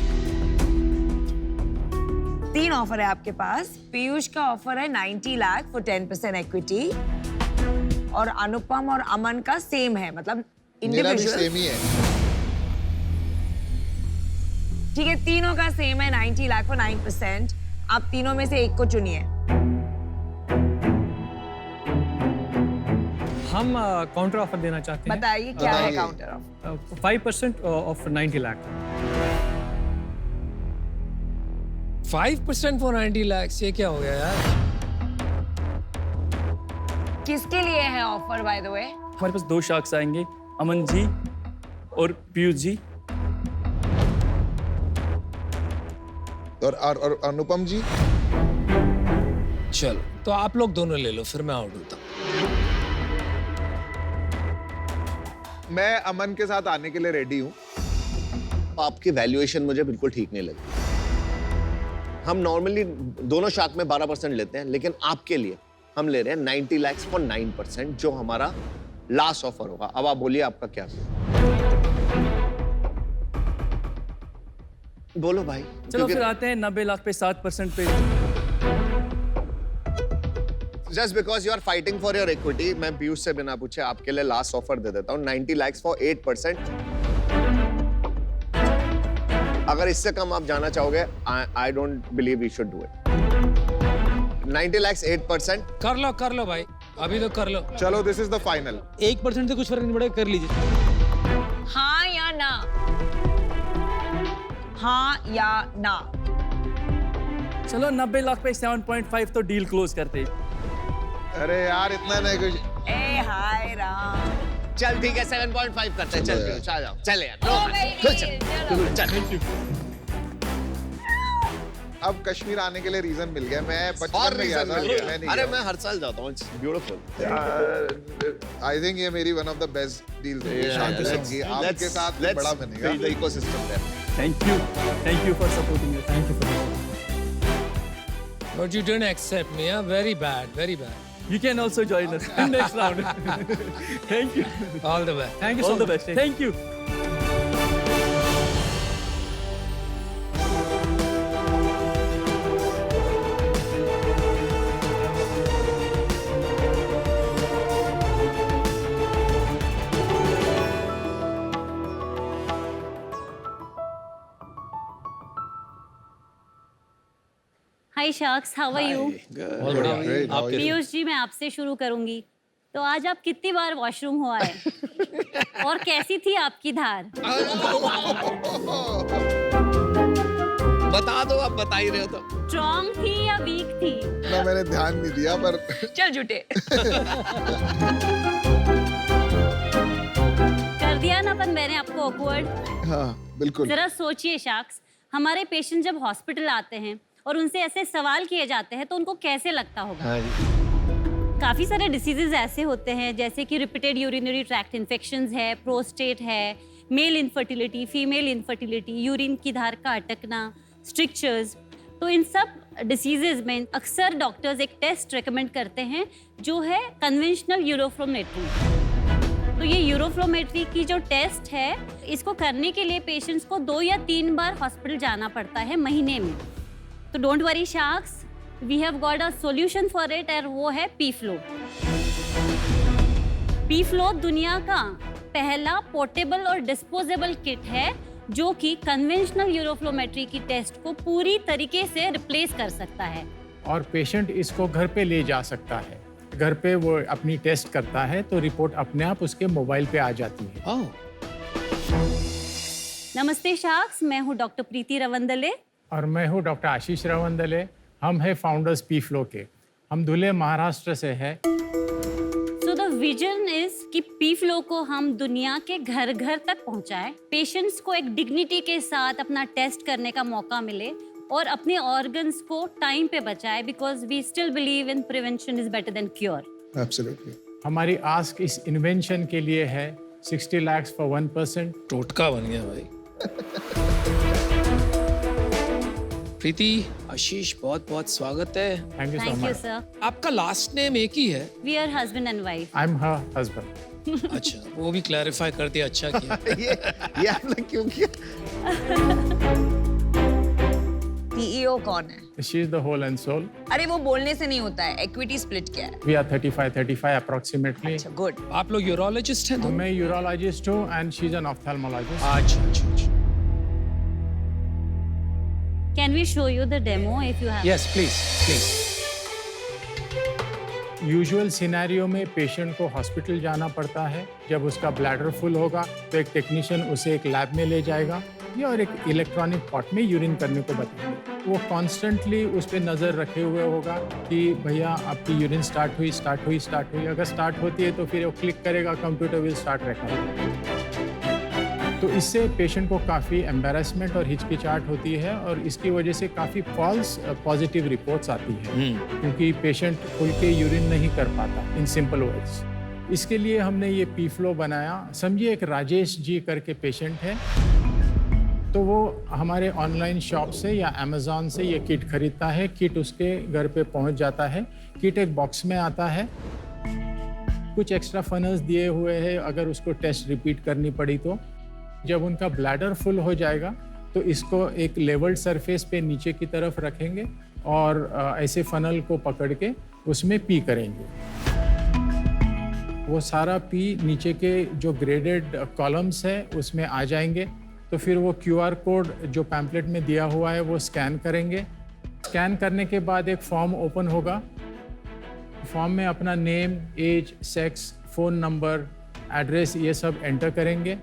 3 ऑफर है आपके पास। पीयूष का ऑफर है 90 लाख फॉर 10% इक्विटी, और अनुपम और अमन का सेम है, मतलब मेरा भी इंडिविजुअल। सेम ही है। ठीक है, तीनों का सेम है 90 लाख for 9%। आप तीनों में से एक को चुनिए। हम काउंटर ऑफर देना चाहते हैं। बताइए क्या है counter offer? 5% of 90 lakh. 5% for 90 lakhs, ये क्या हो गया यार? किसके लिए है ऑफर बाय द वे? हमारे पास 2 शार्क्स आएंगे, अमन जी और पीयूष जी। और अनुपम जी। चलो तो आप लोग दोनों ले लो, फिर मैं आउट होता हूँ। मैं अमन के साथ आने के लिए रेडी हूँ। आपकी वैल्यूएशन मुझे बिल्कुल ठीक नहीं लगी। हम नॉर्मली दोनों शार्क में 12% लेते हैं, लेकिन आपके लिए हम ले रहे हैं 90 लाख for 9%, जो हमारा लास्ट ऑफर होगा। अब आप बोलिए आपका क्या? बोलो भाई। चलो फिर आते हैं 90 लाख पे 7% पे। Just because you are fighting for your equity, मैं पीयूष से बिना पूछे आपके लिए लास्ट ऑफर दे देता हूँ 90 लाख for 8%। अगर इससे कम आप जाना चाहोगे, I don't believe we should do it। 90 lakh 8%। कर लो भाई, अभी तो कर लो। चलो दिस इज द फाइनल। 1% से कुछ फर्क नहीं पड़ेगा, कर लीजिए। हाँ या ना? हाँ या ना? चलो 90 लाख पे 7.5 तो डील क्लोज करते हैं। अरे यार इतना नहीं कुछ। ए हाय राम। चल ठीक है 7.5 करते हैं। चल पीयूष आ जाओ। चले यार। Thank you. अब कश्मीर आने के लिए रीजन मिल गया। मैं बचपन में गया था, मैं नहीं अरे गया। मैं हर साल जाता हूँ। It's beautiful. आई थिंक ये मेरी one of the best deals है। आपके साथ बड़ा बनेगा। इकोसिस्टम है। Thank you for supporting us. Thank you for. But you didn't accept me, huh? Very bad, very bad. You can also join us in next round. Thank you. All the best. Thank you so much. All the best. Thank you. Hi sharks, how are you? बहुत बढ़िया। आप पीयूष जी, मैं आपसे शुरू करूंगी। तो आज आप कितनी बार वॉशरूम हो आए और कैसी थी आपकी धार? बता दो, आप बता ही रहे हो तो। स्ट्रॉन्ग थी या वीक थी? ना मैंने ध्यान नहीं दिया पर। चल झूठे। कर दिया ना पर मैंने आपको ऑकवर्ड। हाँ बिल्कुल। जरा सोचिए शार्क्स, हमारे पेशेंट जब हॉस्पिटल आते हैं और उनसे ऐसे सवाल किए जाते हैं तो उनको कैसे लगता होगा? काफी सारे डिसीजेज ऐसे होते हैं जैसे कि रिपीटेड यूरिनरी ट्रैक्ट इन्फेक्शंस है, प्रोस्टेट है, male infertility, female infertility, urine की धार का अटकना, स्ट्रिक्चर्स। तो इन सब डिसीजेज में अक्सर डॉक्टर्स एक टेस्ट रेकमेंड करते हैं जो है कन्वेंशनल यूरोफ्लोमेट्री। तो ये यूरोफ्लोमेट्री की जो टेस्ट है, इसको करने के लिए पेशेंट्स को 2 या 3 बार हॉस्पिटल जाना पड़ता है महीने में। तो don't worry sharks, we have got a solution for it, और वो है पी-फ्लो। पी-फ्लो दुनिया का पहला पोर्टेबल और डिस्पोजेबल किट है जो कि कन्वेंशनल यूरोफ्लोमेट्री की टेस्ट को पूरी तरीके से रिप्लेस कर सकता है। और पेशेंट इसको घर पे ले जा सकता है। घर पे वो अपनी टेस्ट करता है तो रिपोर्ट अपने आप उसके मोबाइल पे आ जाती है। नमस्ते शार्क्स, मैं हूँ डॉक्टर प्रीति रवंदले। और मैं हूँ डॉक्टर आशीष रवंदले। हम हैं फाउंडर्स पी-फ्लो के। हम धुले महाराष्ट्र से हैं। सो द विजन इज कि पी-फ्लो को हम दुनिया के घर घर तक पहुंचाएं, पेशेंट्स को एक डिग्निटी के साथ अपना टेस्ट करने का मौका मिले और अपने ऑर्गन्स को टाइम पे बचाए, because we still believe in prevention is better than cure. Absolutely. हमारी आस्क इस इन्वेंशन के लिए है 60 लाख for 1%। टोटका बन गया भाई। प्रीति, आशीष, बहुत बहुत स्वागत है। Thank you so thank you much. Sir. आपका लास्ट नेम एक ही है? We are husband and wife. I am her husband. अच्छा, वो भी क्लैरिफाई कर दिया, अच्छा किया। ये आपने क्यों किया? सीईओ कौन है? She is the whole and soul. अरे वो बोलने से नहीं होता है, इक्विटी स्प्लिट क्या है? We are 35 approximately. अच्छा, गुड। आप लोग यूरोलॉजिस्ट हैं? मैं यूरोलॉजिस्ट हूँ and she is an ophthalmologist. अच्छा अच्छा अच्छा। Can we show you the demo if you have? Yes, please, please. Usual scenario में पेशेंट को हॉस्पिटल जाना पड़ता है। जब उसका ब्लैडर फुल होगा तो एक टेक्नीशियन उसे एक लैब में ले जाएगा या और एक इलेक्ट्रॉनिक पॉट में यूरिन करने को बताएंगे। वो कॉन्स्टेंटली उस पर नज़र रखे हुए होगा कि भैया आपकी यूरिन स्टार्ट हुई। अगर स्टार्ट होती है तो फिर वो क्लिक करेगा, कंप्यूटर विल स्टार्ट रिकॉर्डिंग। तो इससे पेशेंट को काफ़ी एम्बैरेसमेंट और हिचकिचाहट होती है और इसकी वजह से काफ़ी फॉल्स पॉजिटिव रिपोर्ट्स आती है क्योंकि पेशेंट खुल के यूरिन नहीं कर पाता इन सिंपल वर्ड्स। इसके लिए हमने ये पी फ्लो बनाया। समझिए एक राजेश जी करके पेशेंट है, तो वो हमारे ऑनलाइन शॉप से या अमेज़ॉन से ये किट खरीदता है। किट उसके घर पे पहुंच जाता है। किट एक बॉक्स में आता है, कुछ एक्स्ट्रा फनल्स दिए हुए हैं अगर उसको टेस्ट रिपीट करनी पड़ी तो। जब उनका ब्लैडर फुल हो जाएगा तो इसको एक लेवल्ड सरफेस पे नीचे की तरफ रखेंगे और ऐसे फनल को पकड़ के उसमें पी करेंगे। वो सारा पी नीचे के जो ग्रेडेड कॉलम्स है उसमें आ जाएंगे। तो फिर वो QR कोड जो पैम्पलेट में दिया हुआ है वो स्कैन करेंगे। स्कैन करने के बाद एक फॉर्म ओपन होगा। फॉर्म में अपना name, age, sex, phone number, address ये सब एंटर करेंगे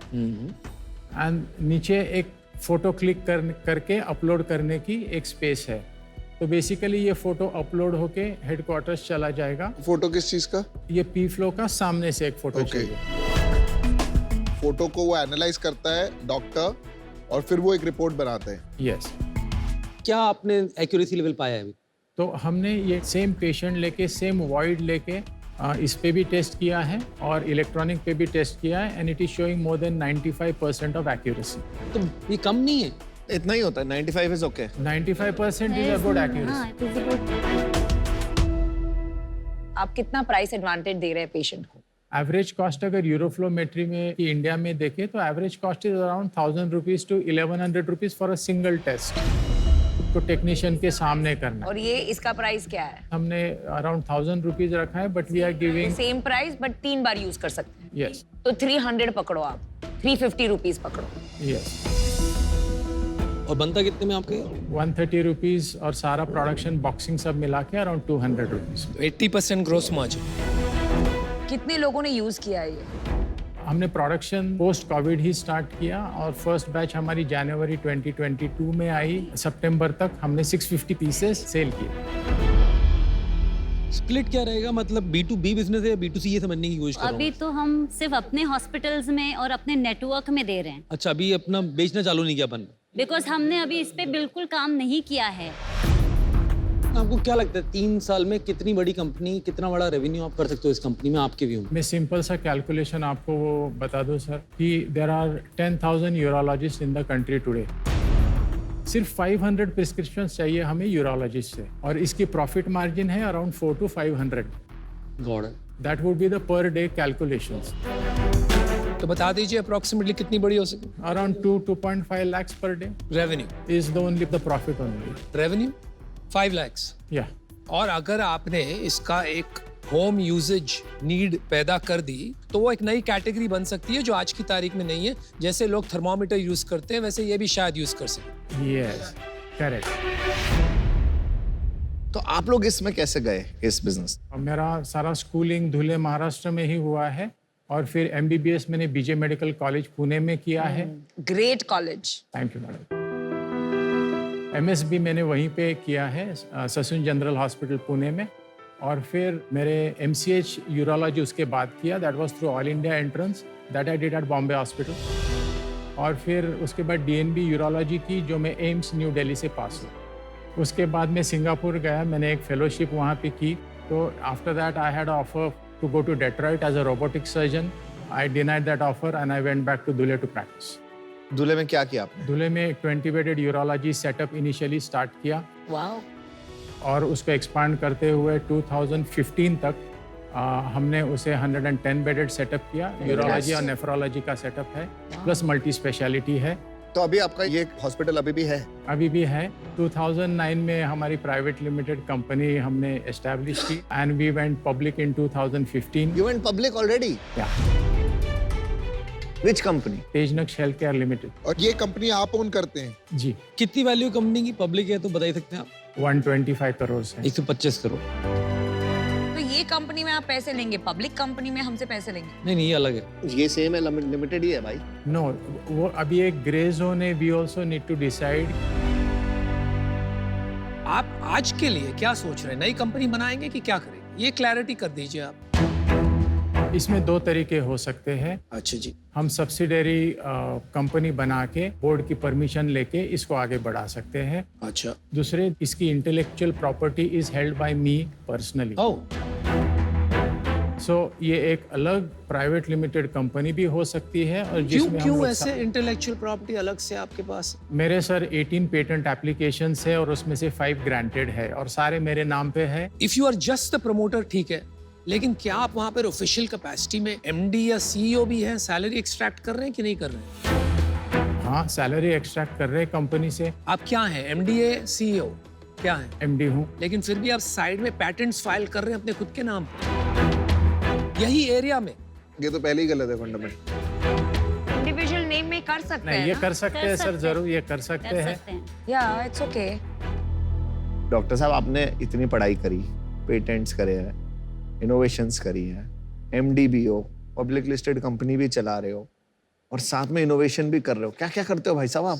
एंड नीचे एक फ़ोटो क्लिक करके अपलोड करने की एक स्पेस है। तो बेसिकली ये फ़ोटो अपलोड होके हेडक्वार्टर्स चला जाएगा। फोटो किस चीज़ का? ये पी फ्लो का सामने से एक फ़ोटो चाहिए। फोटो को वो एनालाइज करता है डॉक्टर और फिर वो एक रिपोर्ट बनाते हैं। यस। क्या आपने एक्यूरेसी लेवल पाया है अभी? तो हमने ये सेम पेशेंट लेके, सेम वॉइड लेके इस पे भी टेस्ट किया है और इलेक्ट्रॉनिक पे भी टेस्ट किया है and it is showing more than 95% of accuracy. तो ये कम नहीं है? इतना ही होता है, 95 is okay. 95% is a good accuracy. आप कितना प्राइस एडवांटेज दे रहे हैं पेशेंट को? एवरेज कॉस्ट अगर यूरोफ्लोमेट्री में इंडिया में देखें तो average cost is around 1000 rupees to 1100 rupees for a single test को टेक्नीशियन के सामने करना। और ये इसका प्राइस क्या है? हमने अराउंड 1000 रुपीज रखा है but we are giving same price but 3 बार यूज कर सकते हैं। यस। तो 300 पकड़ो आप, 350 रुपीज पकड़ो। यस। और बनता कितने में आपके? 130 रुपीज और सारा प्रोडक्शन बॉक्सिंग सब मिला के अराउंड 200 रुपीज। 80% gross margin. कितने लोगों ने यूज किया है ये? हमने प्रोडक्शन पोस्ट कोविड ही स्टार्ट किया और फर्स्ट बैच हमारी जनवरी 2022 में आई। सितंबर तक हमने 650 पीसेस सेल किए। स्प्लिट क्या रहेगा, मतलब B2B बिजनेस है या B2C, ये समझने की कोशिश कर रहा हूं। अभी तो हम सिर्फ अपने हॉस्पिटल्स में और अपने नेटवर्क में दे रहे हैं। अच्छा, अभी अपना बेचना चालू नहीं किया अपन? बिकॉज हमने अभी इस पे बिल्कुल काम नहीं किया है। आपको क्या लगता है 3 साल में कितनी बड़ी कंपनी, कितना बड़ा रेवेन्यू आप कर सकते हो इस कंपनी में आपके व्यू में? मैं सिंपल सा कैलकुलेशन आपको वो बता दूं सर कि there are 10,000 urologist in the country today. सिर्फ 500 प्रिस्क्रिप्शन चाहिए हमें यूरोलॉजिस्ट से और इसकी प्रॉफिट मार्जिन है around 400 to 500। God, that would be the per day calculations. तो बता दीजिए अप्रोक्सीमेटली कितनी बड़ी हो सके? Around 2.5 lakhs per day revenue is the only the profit only. Revenue 5 lakhs। या और अगर आपने इसका एक होम यूजेज नीड पैदा कर दी तो वो एक नई कैटेगरी बन सकती है जो आज की तारीख में नहीं है। जैसे लोग थर्मोमीटर यूज करते हैं वैसे ये भी शायद यूज कर सकें। Yes, correct. तो आप लोग इसमें कैसे गए इस बिजनेस? मेरा सारा स्कूलिंग धुले महाराष्ट्र में ही हुआ है और फिर MBBS मैंने BJ मेडिकल कॉलेज पुणे में किया है। Great college. Thank you madam. MSB मैंने वहीं पे किया है ससून जनरल हॉस्पिटल पुणे में और फिर मेरे MCH यूरोलॉजी उसके बाद किया। That was through all India entrance that I did at Bombay hospital. और फिर उसके बाद DNB यूरोलॉजी की जो मैं एम्स न्यू दिल्ली से पास हुआ। उसके बाद मैं सिंगापुर गया, मैंने एक फेलोशिप वहाँ पे की। तो after that I had offer to go to Detroit as a robotic surgeon. I denied that offer and I went back to Dhule to practice. Dhule में क्या किया आपने? दुले में 20 bedded urology setup initially start किया। वाओ। और उसको एक्सपांड करते हुए 2015 तक हमने उसे 110 बेडेड सेटअप किया। यूरोलॉजी और नेफ्रोलॉजी का सेटअप है, प्लस मल्टी स्पेशलिटी है। तो अभी आपका ये हॉस्पिटल अभी भी है? अभी भी है। 2009 में हमारी प्राइवेट लिमिटेड कंपनी हमने एस्टैब्लिश की and we went public in 2015। You went public already? Yeah. Which company? Tejnaksh health care limited. और ये कंपनी आप ओन करते हैं? जी। कितनी वैल्यू कंपनी की, पब्लिक है तो बता ही सकते हैं आप? 125 करोड़ है। 125 करोड़। तो ये कंपनी में आप पैसे लेंगे, पब्लिक कंपनी में हमसे पैसे लेंगे? नहीं, ये अलग है। ये सेम है, लिमिटेड ही है भाई। नो, वो अभी एक ग्रे जोन है। We also need to decide. आप आज के लिए क्या सोच रहे हैं? नई कंपनी बनाएंगे कि क्या करेंगे? ये क्लैरिटी कर दीजिए आप। इसमें दो तरीके हो सकते हैं। अच्छा जी। हम सब्सिडरी कंपनी बना के बोर्ड की परमिशन लेके इसको आगे बढ़ा सकते हैं। अच्छा। दूसरे, इसकी intellectual property is held by me personally. So ये एक अलग प्राइवेट लिमिटेड कंपनी भी हो सकती है। और जिसमें क्यों ऐसे इंटेलेक्चुअल प्रॉपर्टी अलग से आपके पास? मेरे सर 18 पेटेंट एप्लीकेशंस है और उसमें से 5 ग्रांटेड है और सारे मेरे नाम पे है। If you are just the promoter ठीक है, लेकिन क्या आप वहाँ पर ऑफिशियल कैपेसिटी में एमडी या सीईओ भी हैं? सैलरी एक्सट्रैक्ट कर रहे हैं कि नहीं कर रहे हैं? हाँ, सैलरी एक्सट्रैक्ट कर रहे हैं कंपनी से। आप क्या हैं? एमडीए, सीईओ क्या हैं? एमडी हूँ। लेकिन फिर भी आप साइड में पैटेंट्स फाइल कर रहे हैं अपने खुद के नाम पर, यही एरिया में। ये तो पहले ही गलत है फंडामेंटल। इंडिविजुअल नेम में कर सकते हैं नहीं, ये ना? कर सकते हैं सर, जरूर ये कर सकते हैं। या इट्स ओके। डॉक्टर साहब, आपने इतनी पढ़ाई करी, पेटेंट्स करे हैं, इनोवेशंस करी हैं, एमडी भी हो, पब्लिक लिस्टेड कंपनी भी चला रहे हो और साथ में इनोवेशन भी कर रहे हो। क्या क्या करते हो भाई साहब आप?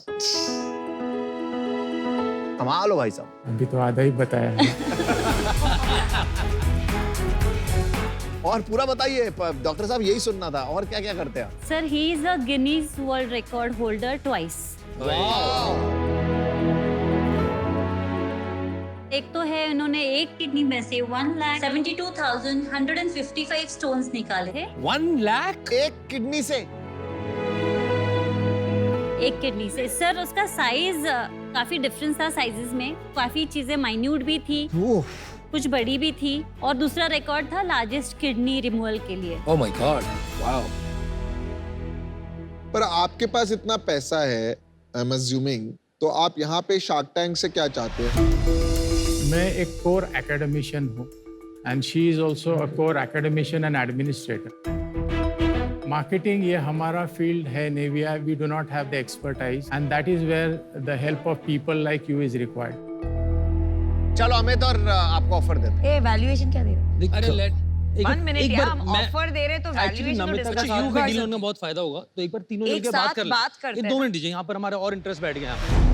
कमाल हो भाई साहब। अभी तो आधा ही बताया है। और पूरा बताइए डॉक्टर साहब, यही सुनना था। और क्या क्या करते हैं आप? Sir, he is a Guinness world record holder twice. एक तो है, इन्होंने एक किडनी में से 1,72,155 स्टोन्स निकाले थे। 1 लाख एक किडनी से? एक किडनी से सर। उसका साइज काफी डिफरेंस था साइजेस में, काफी चीजें माइन्यूट भी थी, कुछ बड़ी भी थी। और दूसरा रिकॉर्ड था लार्जेस्ट किडनी रिमूवल के लिए। Oh my God, wow. पर आपके पास इतना पैसा है, आई एम अज्यूमिंग, तो आप यहाँ पे शार्क टैंक से क्या चाहते हैं? मैं एक कोर एकेडमिशियन हूँ and she is also a core academician and administrator. Marketing ये हमारा फील्ड है नेविया। We do not have the expertise and that is where the help of people like you is required. चलो अमित, और आपको offer देते हैं। ए, वैल्यूएशन क्या दे रहे हो? अरे लेट 1 मिनट यार, हम ऑफर दे रहे तो एक्चुअली नमिता का साथ में डील होने में बहुत फायदा होगा, तो एक बार तीनों एक मिलकर साथ बात कर लें। बात करते हैं। 2 मिनट दीजिए, यहाँ पर हमारे और इंटरेस्ट बैठ गए हैं।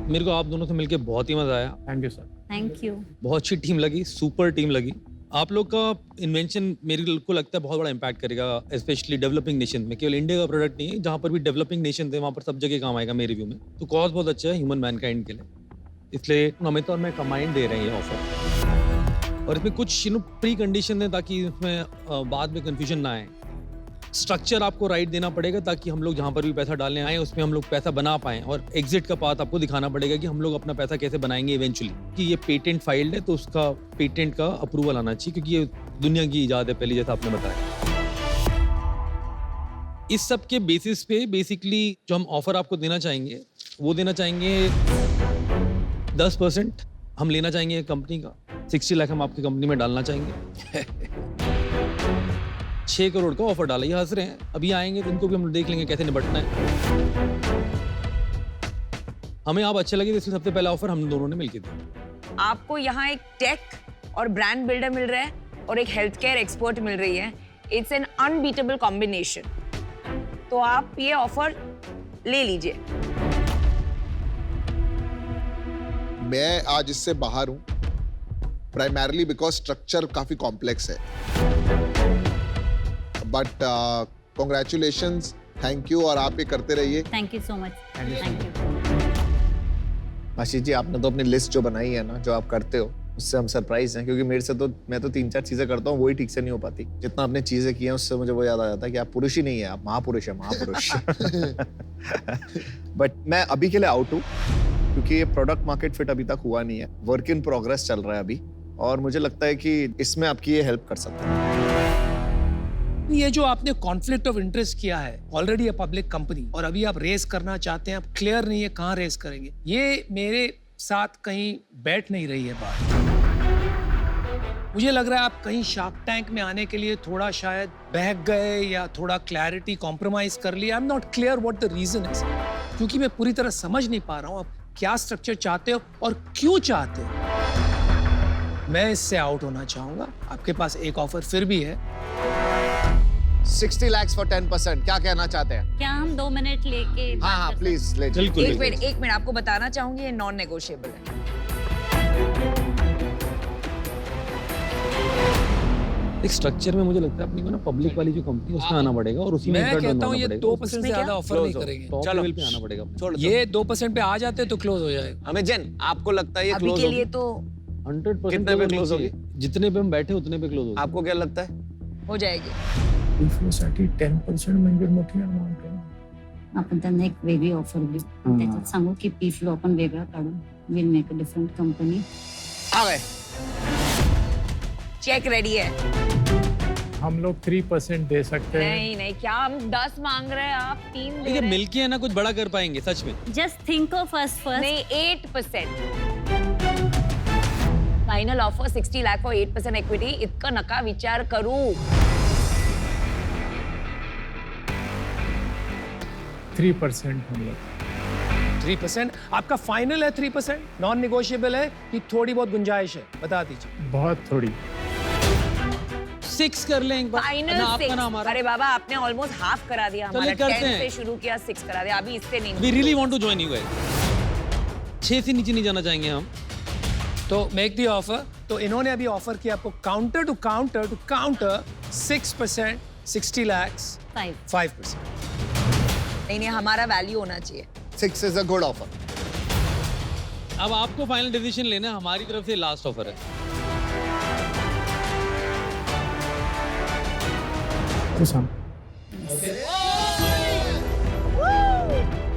मेरे को आप दोनों से मिलके बहुत ही मजा आया। Thank you sir. Thank you. बहुत अच्छी टीम लगी, सुपर टीम लगी। आप लोग का इन्वेंशन मेरे को लगता है बहुत बड़ा इम्पैक्ट करेगा, स्पेशली डेवलपिंग नेशन में। केवल इंडिया का प्रोडक्ट नहीं है, जहाँ पर भी डेवलपिंग नेशन थे वहाँ पर सब जगह काम आएगा मेरे व्यू में। तो कॉज बहुत अच्छा है ह्यूमन मैनकाइंड के लिए, इसलिए अमित और मैं कंबाइंड दे रहे हैं ये ऑफर। और इसमें कुछ प्री कंडीशन है ताकि इसमें बाद में कंफ्यूजन ना आए। स्ट्रक्चर आपको राइट देना पड़ेगा ताकि हम लोग जहाँ पर भी पैसा डालने आए उसमें हम लोग पैसा बना पाएं, और एग्जिट का पाथ आपको दिखाना पड़ेगा कि हम लोग अपना पैसा कैसे बनाएंगे इवेंचुअली। कि ये पेटेंट फाइल्ड है तो उसका पेटेंट का अप्रूवल आना चाहिए, क्योंकि ये दुनिया की इजाद है पहले, जैसा आपने बताया। इस सब के बेसिस पे बेसिकली जो हम ऑफर आपको देना चाहेंगे वो देना चाहेंगे 10% हम लेना चाहेंगे कंपनी का। 60 लाख हम आपकी कंपनी में डालना चाहेंगे। 6 करोड़ का ऑफर डाला। ये हंस रहे हैं, अभी आएंगे तो इनको भी हम देख लेंगे कैसे निपटना है। हमें आप अच्छे लगे तो इसलिए सबसे पहला ऑफर हम दोनों ने मिलकर दिया। आपको यहाँ एक टेक और ब्रांड बिल्डर मिल रहा है और एक हेल्थ केयर एक्सपर्ट मिल रही है। It's an unbeatable combination. तो आप ये ऑफर ले लीजिए। मैं आज इससे बाहर हूं प्राइमरली बिकॉज स्ट्रक्चर काफी कॉम्प्लेक्स है, बट कॉन्ग्रेचुलेशंस, थैंक यू, और आप ये करते रहिए। Thank you so much. Thank you. Ashish ji, आपने तो अपनी लिस्ट जो बनाई है ना, जो आप करते हो, उससे हम सरप्राइज हैं, क्योंकि मैं तो 3-4 चीजें करता हूँ, वही ठीक से नहीं हो पाती। जितना आपने चीजें की हैं उससे मुझे वो याद आ जाता है कि आप पुरुष ही नहीं है, आप महापुरुष है, महापुरुष। बट मैं अभी के लिए आउट हूँ, क्योंकि ये प्रोडक्ट मार्केट फिट अभी तक हुआ नहीं है, वर्क इन प्रोग्रेस चल रहा है अभी, और मुझे लगता है कि इसमें आपकी ये हेल्प कर सकता है। ये जो आपने कॉन्फ्लिक्ट ऑफ इंटरेस्ट किया है, ऑलरेडी पब्लिक कंपनी, और अभी आप रेस करना चाहते हैं, आप क्लियर नहीं है कहाँ रेस करेंगे। ये मेरे साथ कहीं बैठ नहीं रही है बात। मुझे लग रहा है आप कहीं शार्क टैंक में आने के लिए थोड़ा शायद बहक गए या थोड़ा क्लैरिटी कॉम्प्रोमाइज कर लिया। I am not clear what the reason is, क्योंकि मैं पूरी तरह समझ नहीं पा रहा हूँ आप क्या स्ट्रक्चर चाहते हो और क्यों चाहते हो। मैं इससे आउट होना चाहूंगा। आपके पास एक ऑफर फिर भी है, 60 lakhs for 10%। क्या कहना चाहते हैं? क्या हम 2 मिनट लेके? हाँ, प्लीज ले। एक मिनट आपको बताना चाहूंगी, ये नॉन नेगोशिएबल है। एक स्ट्रक्चर में मुझे लगता है अपनी को ना पब्लिक वाली जो कंपनी उसमें आना पड़ेगा और उसी में मैं कहता हूँ ये 2% से ज्यादा ऑफर नहीं करेंगे। टॉप लेवल पे आना पड़ेगा। ये 2% पे आ जाते तो क्लोज हो जाएगा। हमें जैन, आपको लगता है ये अभी क्लोज के होगी? लिए तो 100% कितने पे क्लोज होगी? जितने पे हम बैठे उतने पे क्लोज होगी। आपको क्या लगता है? हो जाएगी। साठी 10% म्हणजे मोठी अमाउंट आहे. आपण त्यांना एक वेगळी ऑफर देऊ, त्याच्यात सांगू की पी फ्लो आपण वेगळा काढून will make a different company. आ गए, चेक रेडी है। हम लोग 3% दे सकते हैं. नहीं नहीं, क्या हम 10 मांग रहे हैं, आप 3 दे ये रहे हैं। मिलके है ना कुछ बड़ा कर पाएंगे सच में। Just think of us first. नहीं, 8%। फाइनल ऑफर 60 लाख और 8% इक्विटी। इतका नका विचार करू। 3% हम लोग. 3%? आपका फाइनल है 3%? नॉन नेगोशिएबल है कि थोड़ी बहुत गुंजाइश है? बता दीजिए। बहुत थोड़ी. 6 कर लें एक बार। फाइनल आपका 6। ना हमारा। अरे बाबा, आपने ऑलमोस्ट हाफ करा दिया। चलिए हमारा करते 10 हैं। से शुरू किया, 6 करा दिया। अभी इससे नहीं। We really want to join you guys. 6 से नीचे नहीं जाना चाहेंगे हम। तो मेक दी ऑफर। तो इन्होंने अभी ऑफर किया आपको काउंटर टू काउंटर 6%, 60 lakhs, 5%। नहीं, हमारा वैल्यू होना चाहिए। 6 is a good offer। अब आपको फाइनल डिसीजन लेना है, हमारी तरफ से लास्ट ऑफर है।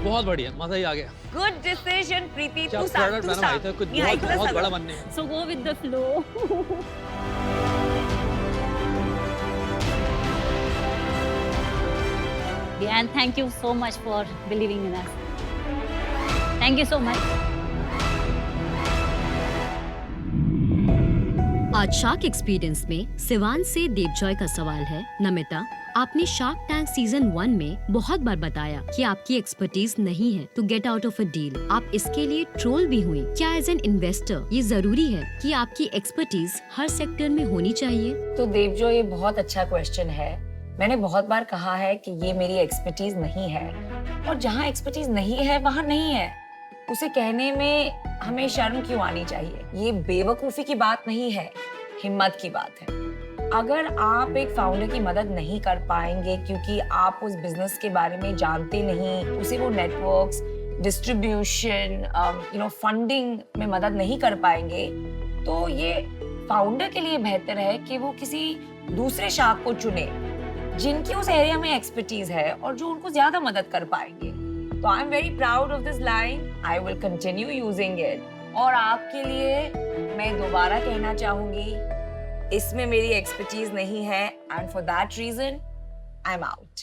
बहुत बढ़िया, मजा ही आ गया। Good decision Preeti. तू प्रोडक्ट मैडम आई था कुछ बहुत बड़ा बनने। So go with the flow. And thank you so much for believing in us. Thank you so much. आज शार्क एक्सपीरियंस में सिवान से देवजॉय का सवाल है। नमिता, आपने शार्क टैंक सीजन 1 में बहुत बार बताया कि आपकी एक्सपर्टीज नहीं है to get out of a deal. आप इसके लिए ट्रोल भी हुई। क्या एज एन इन्वेस्टर ये जरूरी है कि आपकी एक्सपर्टीज हर सेक्टर में होनी चाहिए? तो देवजॉय, ये बहुत अच्छा क्वेश्चन है। मैंने बहुत बार कहा है कि ये मेरी एक्सपर्टीज नहीं है, और जहाँ एक्सपर्टीज नहीं है वहाँ नहीं है। उसे कहने में हमें शर्म क्यों आनी चाहिए? ये बेवकूफी की बात नहीं है, हिम्मत की बात है। अगर आप एक फाउंडर की मदद नहीं कर पाएंगे क्योंकि आप उस बिजनेस के बारे में जानते नहीं, उसे वो नेटवर्क्स, डिस्ट्रीब्यूशन, फंडिंग में मदद नहीं कर पाएंगे, तो ये फाउंडर के लिए बेहतर है कि वो किसी दूसरे शार्क को चुने जिनकी उस एरिया में एक्सपर्टीज है और जो उनको ज्यादा मदद कर पाएंगे। तो आई am very proud of this line. I will continue using it. और आपके लिए मैं दोबारा कहना चाहूंगी, इसमें मेरी एक्सपर्टीज नहीं है, and for that reason I am out.